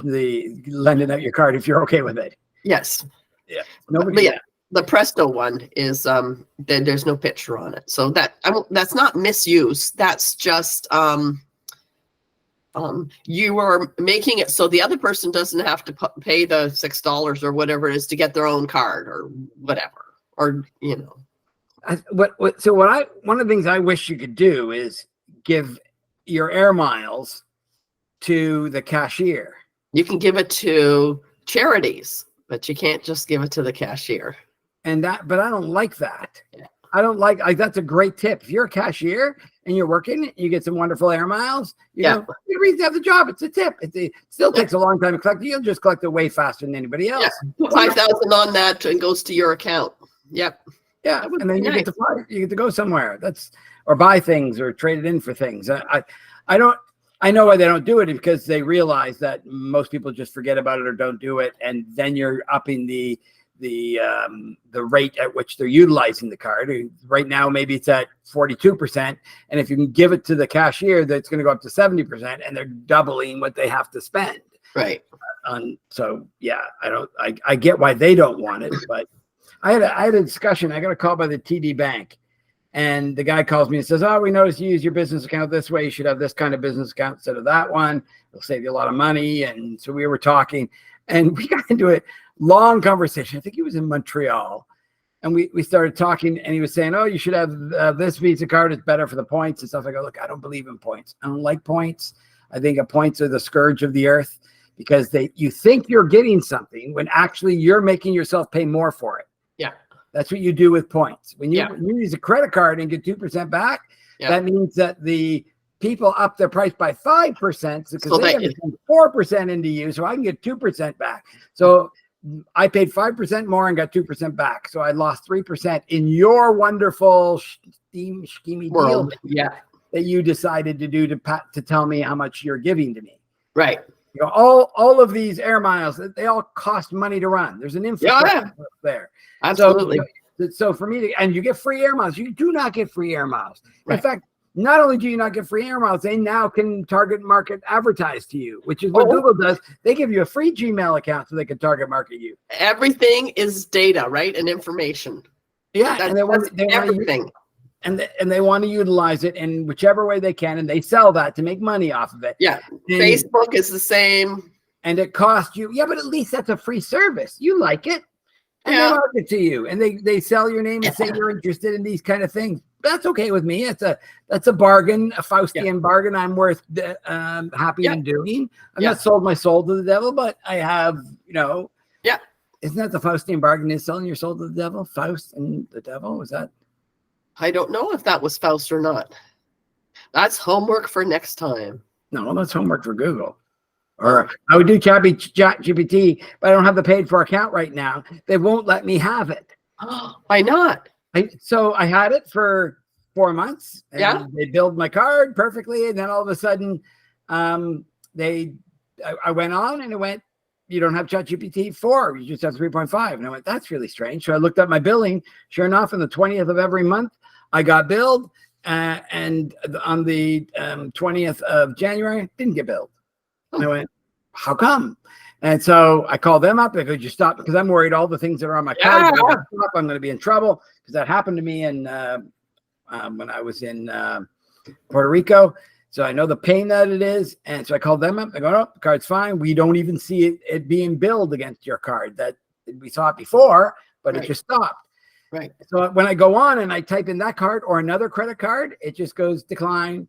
[SPEAKER 1] lending out your card if you're okay with it.
[SPEAKER 2] Yes.
[SPEAKER 1] Yeah.
[SPEAKER 2] The Presto one is there's no picture on it, so that's not misuse. That's just you are making it so the other person doesn't have to pay the $6 or whatever it is to get their own card or whatever, or
[SPEAKER 1] one of the things I wish you could do is give your air miles to the cashier.
[SPEAKER 2] You can give it to charities, but you can't just give it to the cashier.
[SPEAKER 1] But I don't like that.
[SPEAKER 2] Yeah.
[SPEAKER 1] I don't like that's a great tip. If you're a cashier and you're working, you get some wonderful air miles. You reason to have the job. It's a tip. It still takes a long time to collect. You'll just collect it way faster than anybody else.
[SPEAKER 2] Yeah. 5,000 on that and goes to your account. Yep.
[SPEAKER 1] Yeah, and then you get to fly. You get to go somewhere. Or buy things or trade it in for things. I know why they don't do it, because they realize that most people just forget about it or don't do it, and then you're upping the rate at which they're utilizing the card. Right now, maybe it's at 42%, and if you can give it to the cashier, that's going to go up to 70%, and they're doubling what they have to spend.
[SPEAKER 2] Right.
[SPEAKER 1] So yeah, I get why they don't want it, but I had a discussion. I got a call by the TD Bank. And the guy calls me and says, we noticed you use your business account this way. You should have this kind of business account instead of that one. It'll save you a lot of money. And so we were talking, and we got into a long conversation. I think he was in Montreal. And we started talking, and he was saying, you should have this Visa card. It's better for the points and stuff. I go, look, I don't believe in points. I don't like points. I think points are the scourge of the earth, because you think you're getting something when actually you're making yourself pay more for it.
[SPEAKER 2] Yeah.
[SPEAKER 1] That's what you do with points. When you use a credit card and get 2% back, that means that the people up their price by 5% because they have 4% into you, so I can get 2% back. So I paid 5% more and got 2% back. So I lost 3% in your wonderful schemy
[SPEAKER 2] world
[SPEAKER 1] deal that you decided to do to tell me how much you're giving to me.
[SPEAKER 2] Right.
[SPEAKER 1] All of these air miles, they all cost money to run. There's an infrastructure there.
[SPEAKER 2] Absolutely.
[SPEAKER 1] So for me and you get free air miles. You do not get free air miles. Right. In fact, not only do you not get free air miles, they now can target market advertise to you, which is what Google does. They give you a free Gmail account so they can target market you.
[SPEAKER 2] Everything is data, right? And information.
[SPEAKER 1] Yeah. And they want
[SPEAKER 2] everything.
[SPEAKER 1] And they want to utilize it in whichever way they can, and they sell that to make money off of it.
[SPEAKER 2] Yeah. Facebook is the same.
[SPEAKER 1] And it costs you. Yeah, but at least that's a free service. You like it. And they market to you, and they sell your name and say you're interested in these kind of things. That's okay with me. That's a bargain, a Faustian bargain. I'm worth happy in doing. I've not sold my soul to the devil, but I have,
[SPEAKER 2] Yeah.
[SPEAKER 1] Isn't that the Faustian bargain? Is selling your soul to the devil? Faust and the devil? Was that?
[SPEAKER 2] I don't know if that was Faust or not. That's homework for next time.
[SPEAKER 1] No, that's homework for Google. Or I would do ChatGPT, but I don't have the paid for account right now. They won't let me have it.
[SPEAKER 2] Why not?
[SPEAKER 1] So I had it for 4 months. And they billed my card perfectly. And then all of a sudden, I went on and it went, you don't have ChatGPT 4. You just have 3.5. And I went, that's really strange. So I looked up my billing. Sure enough, on the 20th of every month, I got billed. And on the 20th of January, didn't get billed. And I went, how come? And so I called them up. They go, you stop, because I'm worried all the things that are on my card, I'm going to be in trouble, because that happened to me when I was in Puerto Rico. So I know the pain that it is. And so I called them up. They go, "Oh, the card's fine. We don't even see it being billed against your card. That we saw it before, but it just stopped."
[SPEAKER 2] Right.
[SPEAKER 1] So when I go on and I type in that card or another credit card, it just goes declined.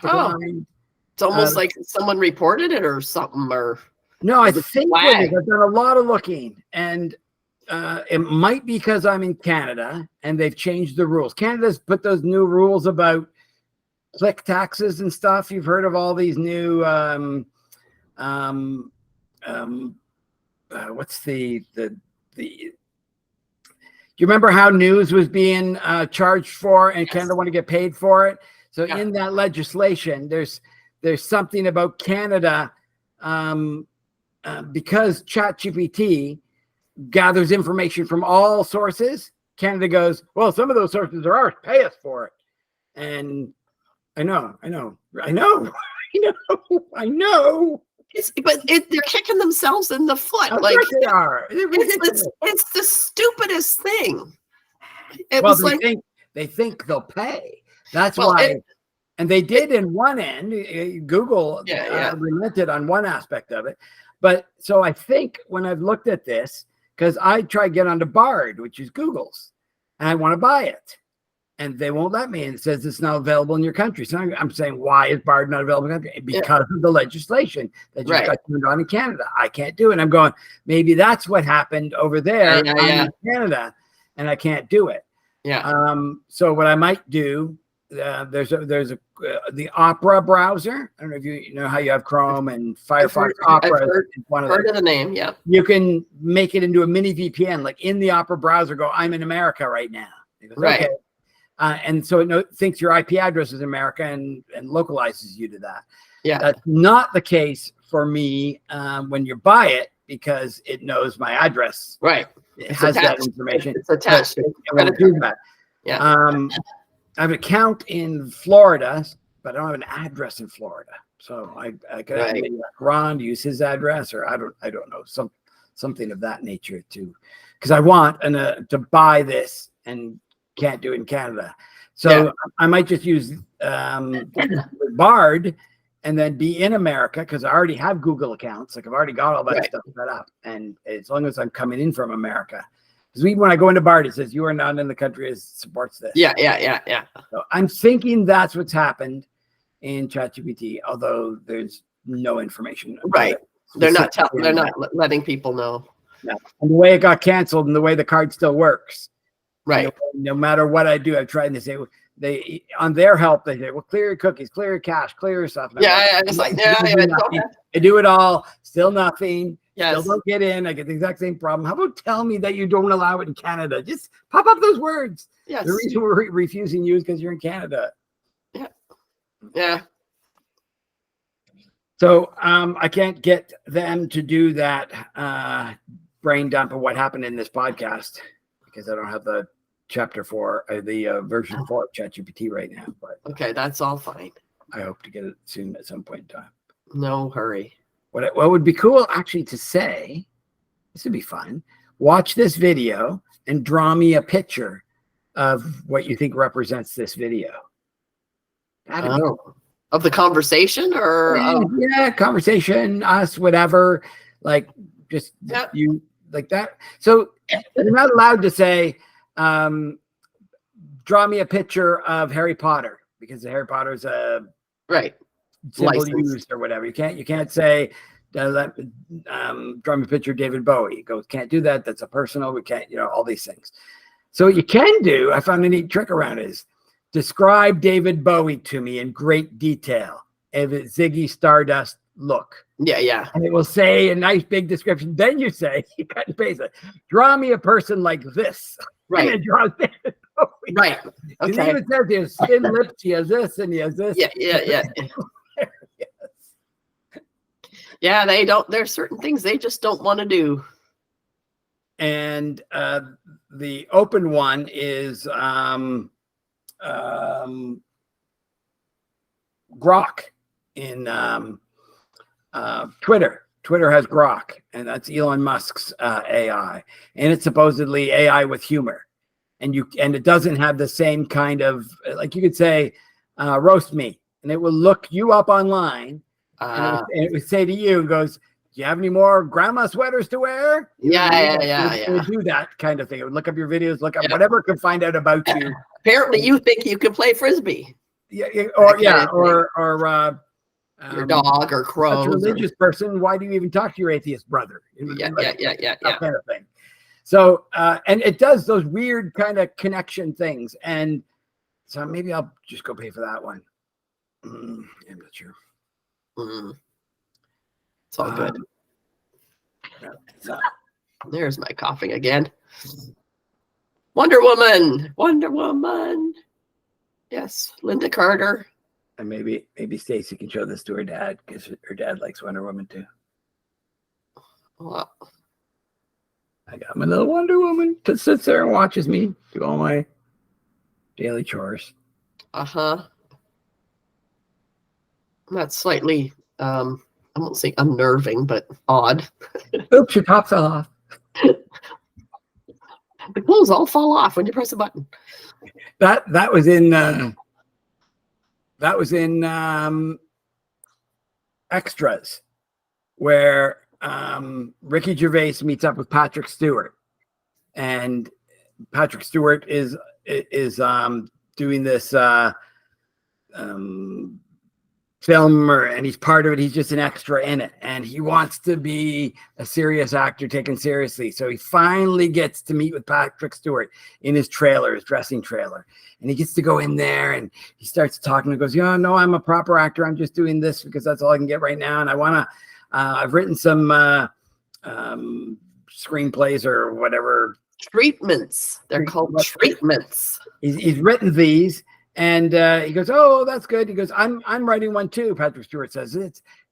[SPEAKER 2] It's almost like someone reported it or something, or
[SPEAKER 1] no, I think I've done a lot of looking, and it might be because I'm in Canada and they've changed the rules. Canada's put those new rules about click taxes and stuff. You've heard of all these new what's the you remember how news was being charged for, and Canada want to get paid for it? So in that legislation, there's something about Canada because ChatGPT gathers information from all sources. Canada goes, well, some of those sources are ours. Pay us for it. And I know.
[SPEAKER 2] But they're kicking themselves in the foot.
[SPEAKER 1] Of
[SPEAKER 2] like
[SPEAKER 1] course they are.
[SPEAKER 2] It's the stupidest thing.
[SPEAKER 1] They think they'll pay. That's why. And they did in one end. Google relented on one aspect of it. But so I think when I've looked at this, because I try to get onto Bard, which is Google's, and I want to buy it, and they won't let me. And it says it's not available in your country. So I'm saying, why is Bard not available in the country? Because of the legislation that just got turned on in Canada. I can't do it. I'm going, maybe that's what happened over there in Canada, and I can't do it.
[SPEAKER 2] Yeah.
[SPEAKER 1] So what I might do, there's the Opera browser. I don't know if you know how you have Chrome and Firefox. Opera is one of them.
[SPEAKER 2] Heard of the name, yeah.
[SPEAKER 1] You can make it into a mini VPN, like in the Opera browser. Go, I'm in America right now. Goes,
[SPEAKER 2] right.
[SPEAKER 1] Okay. And so it thinks your IP address is America and localizes you to that.
[SPEAKER 2] Yeah.
[SPEAKER 1] That's not the case for me when you buy it, because it knows my address.
[SPEAKER 2] Right.
[SPEAKER 1] It has that information.
[SPEAKER 2] It's attached.
[SPEAKER 1] It won't do that.
[SPEAKER 2] Yeah.
[SPEAKER 1] I have an account in Florida, but I don't have an address in Florida. So I could have Ron use his address, or I don't know, something of that nature too, because I want to buy this and can't do it in Canada. So I might just use Bard and then be in America, because I already have Google accounts. Like I've already got all that stuff set up. And as long as I'm coming in from America, because when I go into Bard, it says you are not in the country that supports this.
[SPEAKER 2] Yeah.
[SPEAKER 1] So I'm thinking that's what's happened in ChatGPT, although there's no information.
[SPEAKER 2] Right. They're not letting people know.
[SPEAKER 1] Yeah. And the way it got canceled and the way the card still works.
[SPEAKER 2] Right.
[SPEAKER 1] No matter what I do, I've tried to say, they on their help, they say, well, clear your cookies, clear your cache, clear your stuff. I do it all, still nothing. Still don't get in. I get the exact same problem. How about tell me that you don't allow it in Canada? Just pop up those words.
[SPEAKER 2] Yes.
[SPEAKER 1] The reason we're refusing you is because you're in Canada.
[SPEAKER 2] Yeah.
[SPEAKER 1] So I can't get them to do that brain dump of what happened in this podcast, because I don't have the chapter 4, the version 4 of ChatGPT right now. But
[SPEAKER 2] okay, that's all fine.
[SPEAKER 1] I hope to get it soon at some point in time.
[SPEAKER 2] No hurry.
[SPEAKER 1] What would be cool actually to say, this would be fun, watch this video and draw me a picture of what you think represents this video.
[SPEAKER 2] Of the conversation, or
[SPEAKER 1] conversation, us, whatever, like just you like that. So you're not allowed to say, draw me a picture of Harry Potter, because Harry Potter is a symbol used or whatever. You can't say draw me a picture of David Bowie. Can't do that. That's a personal. We can't, all these things. So what you can do, I found a neat trick around, is describe David Bowie to me in great detail. If it's Ziggy Stardust look.
[SPEAKER 2] Yeah.
[SPEAKER 1] And it will say a nice big description. Then you say, you cut and paste it. Draw me a person like this.
[SPEAKER 2] Right.
[SPEAKER 1] And it draws David Bowie.
[SPEAKER 2] Right.
[SPEAKER 1] Okay.
[SPEAKER 2] Okay.
[SPEAKER 1] It says he has thin lips, he has this, and he has this.
[SPEAKER 2] Yeah. Yeah, they don't. There's certain things they just don't want to do.
[SPEAKER 1] And the open one is Grok in Twitter. Twitter has Grok, and that's Elon Musk's AI, and it's supposedly AI with humor, and it doesn't have the same kind of, like you could say roast me, and and it will look you up online, and it would say to you, it goes, do you have any more grandma sweaters to wear? It would do that kind of thing. It would look up your videos, look up whatever it could find out about you.
[SPEAKER 2] Apparently, you think you can play Frisbee.
[SPEAKER 1] Or
[SPEAKER 2] your dog or crows.
[SPEAKER 1] Such a religious person, why do you even talk to your atheist brother?
[SPEAKER 2] That
[SPEAKER 1] kind of thing. So, and it does those weird kind of connection things. And so maybe I'll just go pay for that one. I'm not sure.
[SPEAKER 2] It's all good. There's my coughing again. Wonder Woman. Yes, Linda Carter.
[SPEAKER 1] And maybe Stacy can show this to her dad, because her dad likes Wonder Woman too.
[SPEAKER 2] Well,
[SPEAKER 1] I got my little Wonder Woman that sits there and watches me do all my daily chores.
[SPEAKER 2] That's slightly, I won't say unnerving, but odd.
[SPEAKER 1] Oops, your top fell off.
[SPEAKER 2] The clothes all fall off when you press a button.
[SPEAKER 1] That was in Extras, where Ricky Gervais meets up with Patrick Stewart, and Patrick Stewart is doing this film, and he's part of it. He's just an extra in it, and he wants to be a serious actor taken seriously. So he finally gets to meet with Patrick Stewart in his trailer, his dressing trailer, and he gets to go in there, and he starts talking and goes, "Yeah, no, I'm a proper actor. I'm just doing this because that's all I can get right now, and I want to. I've written some screenplays or whatever
[SPEAKER 2] treatments. They're called treatments.
[SPEAKER 1] He's written these." And he goes, "Oh, that's good." He goes, "I'm writing one too." Patrick Stewart says,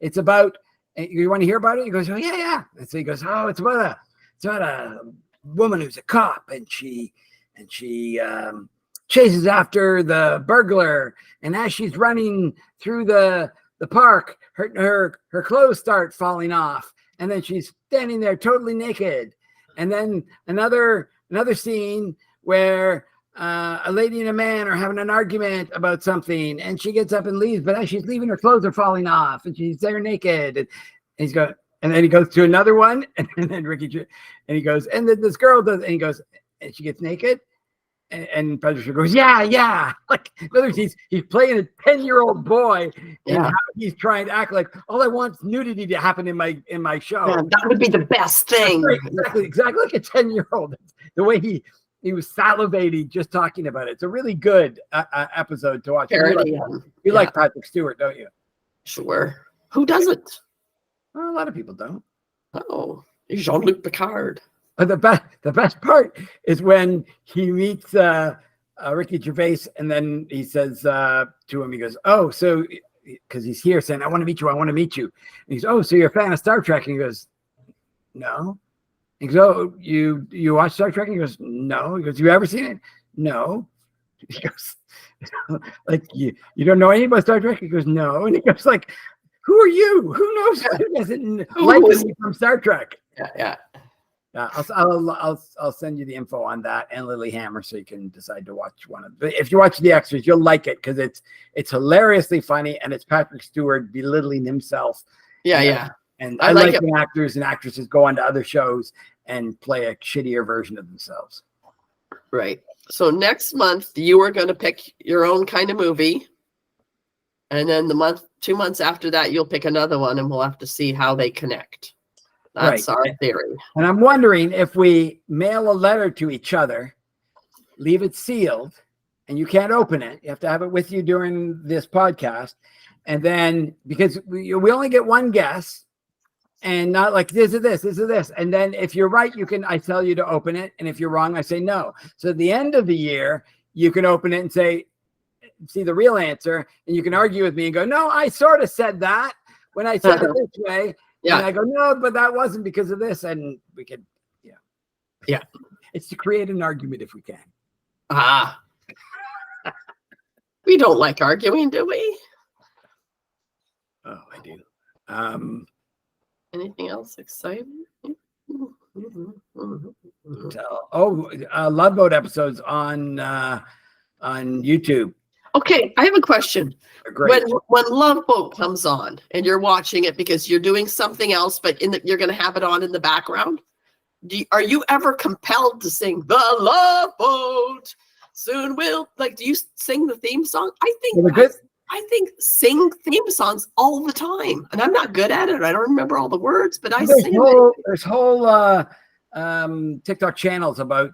[SPEAKER 1] "It's about. You want to hear about it?" He goes, "Oh yeah." And so he goes, "Oh, it's about a woman who's a cop, and she chases after the burglar, and as she's running through the park, her clothes start falling off, and then she's standing there totally naked, and then another scene where." A lady and a man are having an argument about something, and she gets up and leaves, but as she's leaving, her clothes are falling off, and she's there naked. And he's going, and then he goes to another one, and then Ricky, and he goes, and then this girl does, and he goes, and she gets naked, and Patrick goes, yeah. Like, in other words, he's playing a 10-year-old boy, and how he's trying to act like all I want is nudity to happen in my show.
[SPEAKER 2] Yeah, that would be the best thing.
[SPEAKER 1] Exactly like a 10-year-old. The way he was salivating just talking about it. It's a really good episode to watch. You like Patrick Stewart, don't you?
[SPEAKER 2] Sure. Who doesn't?
[SPEAKER 1] Well, a lot of people don't.
[SPEAKER 2] Oh, Jean-Luc Picard.
[SPEAKER 1] But the best part is when he meets Ricky Gervais, and then he says to him, he goes, "Oh, so," because he's here saying, I want to meet you. And he's, "Oh, so you're a fan of Star Trek?" And he goes, "No." He goes, "Oh, you watch Star Trek?" And he goes, "No." He goes, "You ever seen it?" "No." He goes, "Like you don't know anything about Star Trek?" He goes, "No." And he goes, like, "Who are you? Who knows? Who doesn't like me from Star Trek?"
[SPEAKER 2] Yeah.
[SPEAKER 1] I'll send you the info on that and Lilyhammer, so you can decide to watch one of them. If you watch The Extras, you'll like it because it's hilariously funny, and it's Patrick Stewart belittling himself.
[SPEAKER 2] Yeah.
[SPEAKER 1] And I like when actors and actresses go on to other shows and play a shittier version of themselves.
[SPEAKER 2] Right. So next month you are going to pick your own kind of movie. And then 2 months after that, you'll pick another one, and we'll have to see how they connect. That's our theory. And
[SPEAKER 1] I'm wondering if we mail a letter to each other, leave it sealed, and you can't open it. You have to have it with you during this podcast. And then, because we only get one guess, and not like this is this. And then if you're right, I tell you to open it. And if you're wrong, I say no. So at the end of the year, you can open it and see the real answer. And you can argue with me and go, "No, I sort of said that when I said it this way." Yeah. And I go, "No, but that wasn't because of this." And we could,
[SPEAKER 2] yeah.
[SPEAKER 1] It's to create an argument if we can.
[SPEAKER 2] We don't like arguing, do we?
[SPEAKER 1] Oh, I do.
[SPEAKER 2] Anything else exciting?
[SPEAKER 1] Love Boat episodes on YouTube.
[SPEAKER 2] Okay, I have a question.
[SPEAKER 1] Great.
[SPEAKER 2] When Love Boat comes on and you're watching it because you're doing something else, but you're going to have it on in the background, are you ever compelled to sing the Love Boat? Soon will, like, do you sing the theme song? I think sing theme songs all the time, and I'm not good at it. I don't remember all the words, but I sing it.
[SPEAKER 1] There's whole TikTok channels about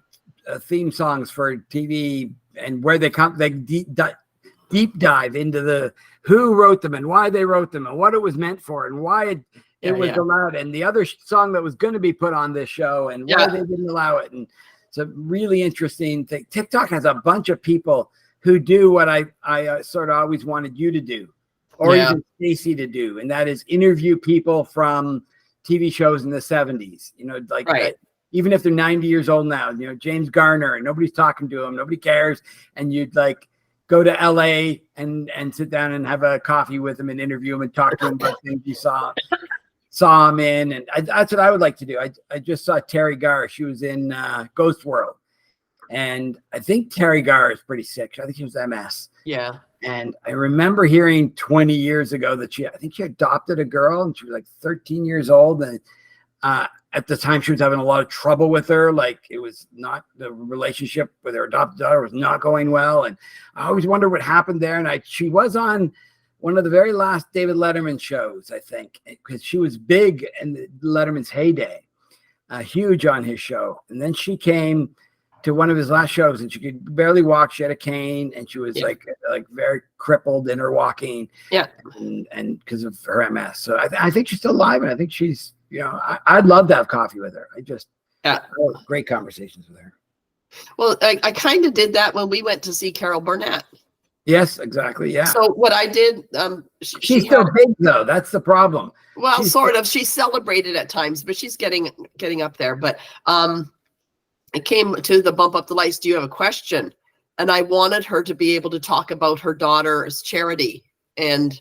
[SPEAKER 1] theme songs for TV and where they come. They deep dive into who wrote them and why they wrote them and what it was meant for and why it was allowed, and the other song that was going to be put on this show and why they didn't allow it. And it's a really interesting thing. TikTok has a bunch of people who do what I sort of always wanted you to do, or even Stacey to do, and that is interview people from TV shows in the 70s. You know, like even if they're 90 years old now, you know, James Garner, and nobody's talking to him, nobody cares, and you'd like go to LA and sit down and have a coffee with him and interview him and talk to him about things you saw him in. And that's what I would like to do. I just saw Terry Garr. She was in Ghost World. And I think Terry Garr is pretty sick. I think she was MS.
[SPEAKER 2] Yeah.
[SPEAKER 1] And I remember hearing 20 years ago that I think she adopted a girl and she was like 13 years old. And at the time she was having a lot of trouble with her. Like it was not, the relationship with her adopted daughter was not going well. And I always wondered what happened there. And she was on one of the very last David Letterman shows, I think, because she was big in Letterman's heyday, huge on his show. And then she came to one of his last shows and she could barely walk. She had a cane and she was like very crippled in her walking. Yeah. And because of her MS. So I think she's still alive. And I think she's, you know, I'd love to have coffee with her. Great conversations with her.
[SPEAKER 2] Well, I kind of did that when we went to see Carol Burnett.
[SPEAKER 1] Yes, exactly. Yeah.
[SPEAKER 2] So what I did,
[SPEAKER 1] she's still big though. That's the problem.
[SPEAKER 2] Well, sort of. She's celebrated at times, but she's getting up there. But it came to the bump up the lights. Do you have a question? And I wanted her to be able to talk about her daughter's charity. And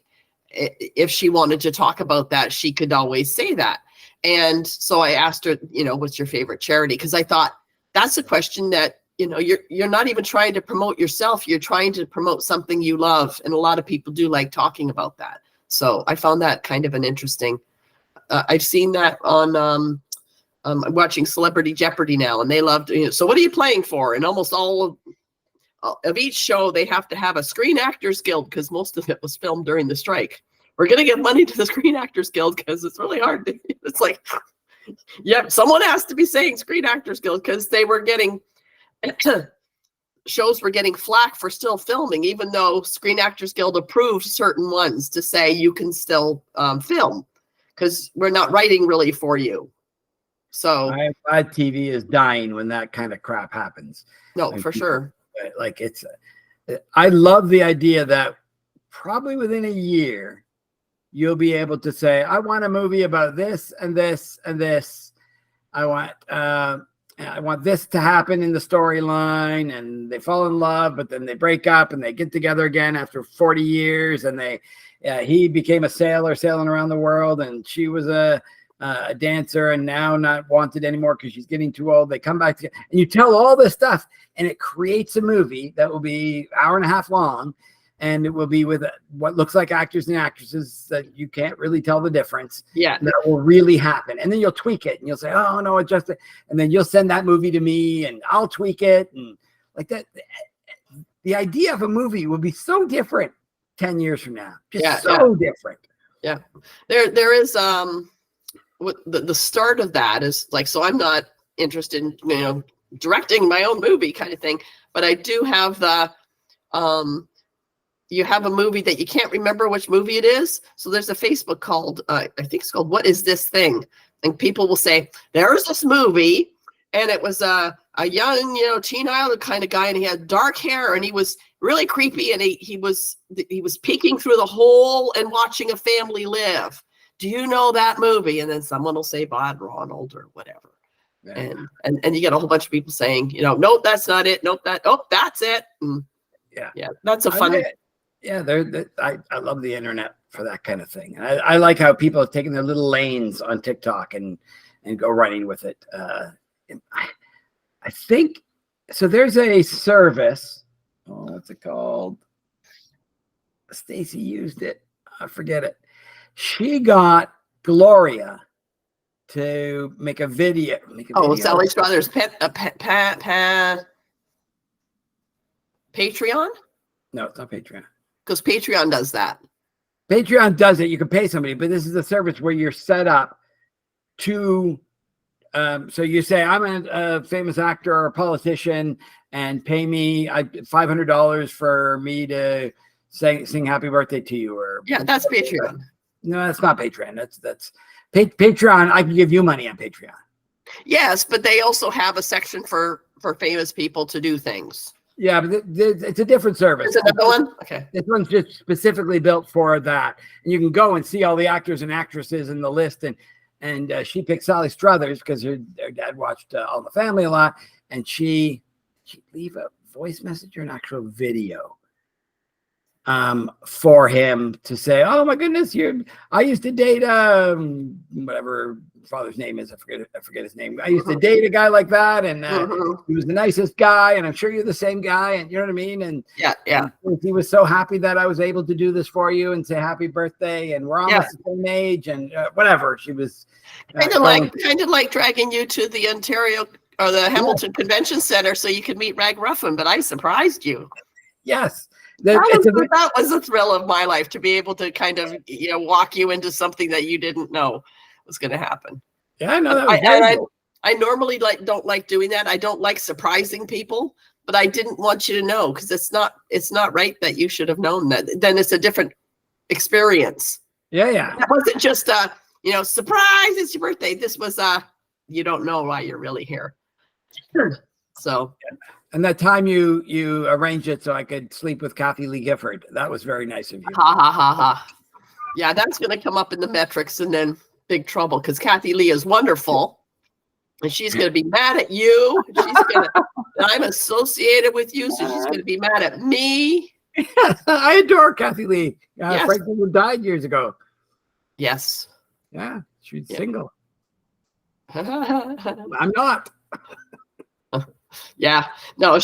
[SPEAKER 2] if she wanted to talk about that, she could always say that. And so I asked her, you know, what's your favorite charity? Because I thought that's a question that, you know, you're not even trying to promote yourself. You're trying to promote something you love. And a lot of people do like talking about that. So I found that kind of an interesting, I've seen that on, I'm watching Celebrity Jeopardy now, and they loved, you know, so what are you playing for? And almost all of each show, they have to have a Screen Actors Guild because most of it was filmed during the strike. We're going to give money to the Screen Actors Guild because it's really hard. It's like, yeah, someone has to be saying Screen Actors Guild because they were getting, shows were getting flack for still filming, even though Screen Actors Guild approved certain ones to say you can still film because we're not writing really for you. So
[SPEAKER 1] TV is dying when that kind of crap happens.
[SPEAKER 2] No, for sure.
[SPEAKER 1] Like I love the idea that probably within a year, you'll be able to say, I want a movie about this and this and this. I want this to happen in the storyline, and they fall in love, but then they break up and they get together again after 40 years. And he became a sailor sailing around the world, and she was a dancer and now not wanted anymore because she's getting too old. They come back together and you tell all this stuff, and it creates a movie that will be an hour and a half long, and it will be with what looks like actors and actresses that you can't really tell the difference. Yeah, that will really happen. And then you'll tweak it and you'll say, oh no, and then you'll send that movie to me and I'll tweak it. And like that, the idea of a movie will be so different 10 years from now. Just so different. Yeah.
[SPEAKER 2] There is, what the start of that is like, so I'm not interested in, you know, directing my own movie kind of thing, but I do have you have a movie that you can't remember which movie it is. So there's a Facebook called, I think it's called What Is This Thing? And people will say, there's this movie, and it was a young, you know, teen idol kind of guy, and he had dark hair, and he was really creepy, and he was peeking through the hole and watching a family live. Do you know that movie? And then someone will say Bob Ronald or whatever. Yeah. And you get a whole bunch of people saying, you know, nope, that's not it. Nope, that's it. And yeah, that's a fun.
[SPEAKER 1] I love the internet for that kind of thing. And I like how people have taken their little lanes on TikTok and go running with it. I think so. There's a service. Oh, what's it called? Stacy used it. I forget it. She got Gloria to make a video.
[SPEAKER 2] Sally Struthers Patreon?
[SPEAKER 1] No, it's not Patreon.
[SPEAKER 2] Because Patreon does that.
[SPEAKER 1] Patreon does it. You can pay somebody, but this is a service where you're set up to. So you say, I'm a famous actor or a politician, and pay me $500 for me to sing happy birthday to you. Or
[SPEAKER 2] that's Patreon.
[SPEAKER 1] No, that's not Patreon. That's Patreon. I can give you money on Patreon.
[SPEAKER 2] Yes, but they also have a section for famous people to do things.
[SPEAKER 1] Yeah, but it's a different service.
[SPEAKER 2] Is it another one? Okay.
[SPEAKER 1] This one's just specifically built for that. And you can go and see all the actors and actresses in the list. And she picked Sally Struthers because her dad watched All the Family a lot. And she'd leave a voice message or an actual video for him to say, oh my goodness, I used to date whatever father's name is. I forget his name. I used to date a guy like that, and he was the nicest guy, and I'm sure you're the same guy, and you know what I mean? And and he was so happy that I was able to do this for you and say happy birthday, and we're almost the same age, and whatever. She was
[SPEAKER 2] kind of like dragging you to the Ontario or the Hamilton Convention Center so you could meet Rag Ruffin, but I surprised you.
[SPEAKER 1] Yes.
[SPEAKER 2] That was a thrill of my life, to be able to kind of walk you into something that you didn't know was going to happen.
[SPEAKER 1] Yeah, I know that.
[SPEAKER 2] I normally don't like doing that. I don't like surprising people, but I didn't want you to know, because it's not right that you should have known that. Then it's a different experience.
[SPEAKER 1] Yeah.
[SPEAKER 2] That wasn't just surprise, it's your birthday. This was you don't know why you're really here. So.
[SPEAKER 1] And that time you arranged it so I could sleep with Kathy Lee Gifford. That was very nice of you.
[SPEAKER 2] Ha ha ha ha. Yeah, that's going to come up in the metrics and then big trouble, because Kathy Lee is wonderful, and she's going to be mad at you. I'm associated with you, so she's going to be mad at me.
[SPEAKER 1] I adore Kathy Lee. Franklin, who died years ago.
[SPEAKER 2] Yes.
[SPEAKER 1] Yeah, she's single. I'm not.
[SPEAKER 2] Yeah, no,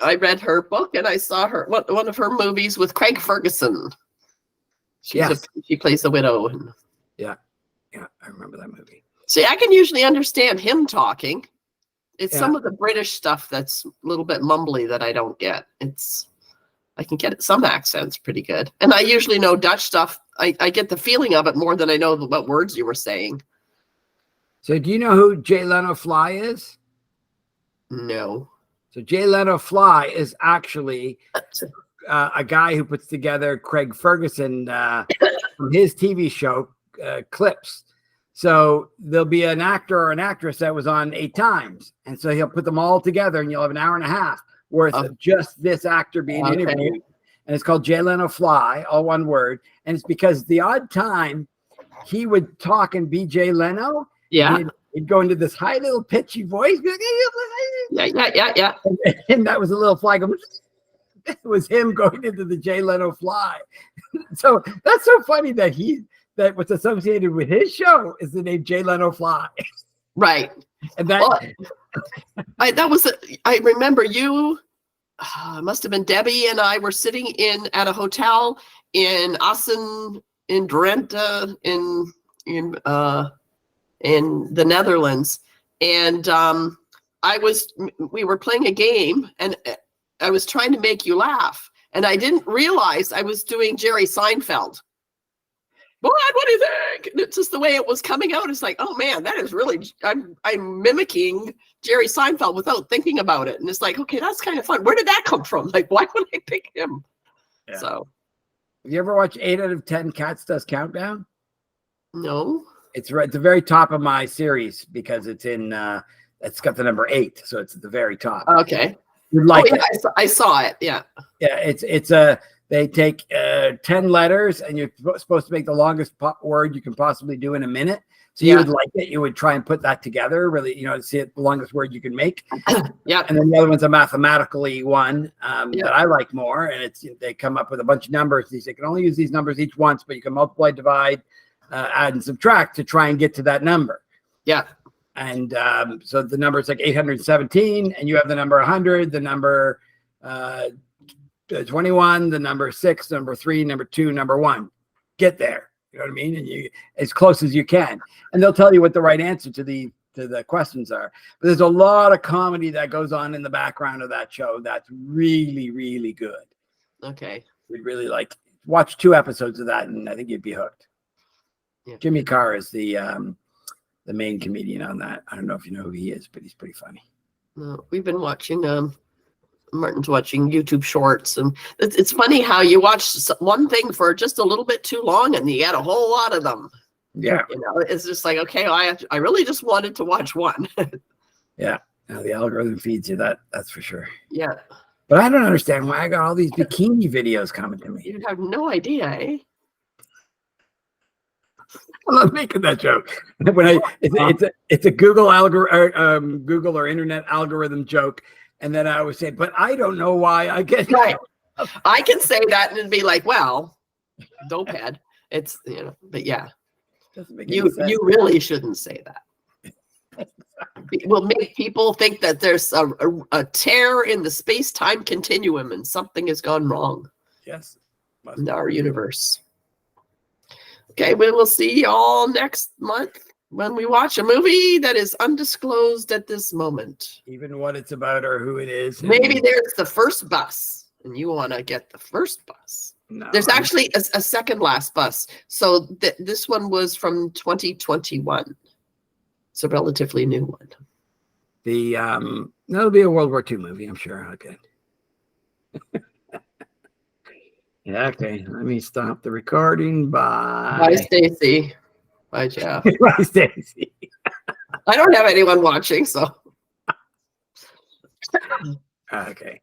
[SPEAKER 2] I read her book, and I saw one of her movies with Craig Ferguson. She plays the widow.
[SPEAKER 1] Yeah, I remember that movie.
[SPEAKER 2] See, I can usually understand him talking. It's some of the British stuff that's a little bit mumbly that I don't get. I can get some accents pretty good, and I usually know Dutch stuff. I get the feeling of it more than I know what words you were saying.
[SPEAKER 1] So, do you know who Jay Leno Fly is?
[SPEAKER 2] No.
[SPEAKER 1] So Jay Leno Fly is actually a guy who puts together Craig Ferguson from his TV show clips. So there'll be an actor or an actress that was on 8 times. And so he'll put them all together, and you'll have an hour and a half worth of just this actor being interviewed. And it's called Jay Leno Fly, all one word. And it's because the odd time he would talk and be Jay Leno.
[SPEAKER 2] Yeah.
[SPEAKER 1] He'd go into this high little pitchy voice.
[SPEAKER 2] Yeah.
[SPEAKER 1] And that was a little fly going. It was him going into the Jay Leno Fly. So that's so funny that what's associated with his show is the name Jay Leno Fly.
[SPEAKER 2] Right.
[SPEAKER 1] And that
[SPEAKER 2] I remember you. Must have been Debbie and I were sitting at a hotel in Assen, in Drenthe, in the Netherlands, and we were playing a game, and I was trying to make you laugh, and I didn't realize I was doing Jerry Seinfeld. What do you think? And it's just the way it was coming out. It's like, oh man, that is really, I'm mimicking Jerry Seinfeld without thinking about it. And it's like, okay, that's kind of fun. Where did that come from? Like, why would I pick him? Yeah. So.
[SPEAKER 1] Have you ever watched 8 out of 10 Cats Does Countdown?
[SPEAKER 2] No.
[SPEAKER 1] It's right at the very top of my series because it's it's got the number 8. So it's at the very top.
[SPEAKER 2] Okay.
[SPEAKER 1] You'd like it.
[SPEAKER 2] I saw it. Yeah.
[SPEAKER 1] Yeah. They take 10 letters, and you're supposed to make the longest word you can possibly do in a minute. So you would like it. You would try and put that together, really, to see it, the longest word you can make.
[SPEAKER 2] Yeah.
[SPEAKER 1] And then the other one's a mathematically one that I like more. And they come up with a bunch of numbers. They can only use these numbers each once, but you can multiply, divide, add, and subtract to try and get to that number.
[SPEAKER 2] Yeah.
[SPEAKER 1] And so the number is like 817, and you have the number 100, the number the 21, the number 6, number 3, number 2, number 1. Get there. You know what I mean? And you as close as you can. And they'll tell you what the right answer to the questions are. But there's a lot of comedy that goes on in the background of that show that's really, really good.
[SPEAKER 2] Okay.
[SPEAKER 1] We'd really like watch 2 episodes of that, and I think you'd be hooked. Yeah. Jimmy Carr is the main comedian on that. I don't know if you know who he is, but he's pretty funny.
[SPEAKER 2] No, we've been watching Martin's watching YouTube shorts, and it's funny how you watch one thing for just a little bit too long and you get a whole lot of them.
[SPEAKER 1] Yeah.
[SPEAKER 2] You know, it's just like, okay, I really just wanted to watch one.
[SPEAKER 1] Yeah. Now the algorithm feeds you that's for sure.
[SPEAKER 2] Yeah.
[SPEAKER 1] But I don't understand why I got all these bikini videos coming to me.
[SPEAKER 2] You have no idea, eh?
[SPEAKER 1] I love making that joke. When it's a Google Google or internet algorithm joke, and then I always say, but I don't know why I get
[SPEAKER 2] right. I can say that and be like, well, dope head. It's but yeah. You really shouldn't say that. It will make people think that there's a tear in the space-time continuum and something has gone wrong.
[SPEAKER 1] Yes.
[SPEAKER 2] In our universe. Okay, we will see y'all next month when we watch a movie that is undisclosed at this moment.
[SPEAKER 1] Even what it's about or who it is.
[SPEAKER 2] Maybe there's the first bus and you want to get the first bus. No, there's actually a second last bus. So this one was from 2021. It's a relatively new one.
[SPEAKER 1] That'll be a World War II movie, I'm sure. Okay. Yeah, okay. Let me stop the recording. Bye.
[SPEAKER 2] Bye, Stacy. Bye, Jeff.
[SPEAKER 1] Bye, Stacy.
[SPEAKER 2] I don't have anyone watching, so.
[SPEAKER 1] Okay.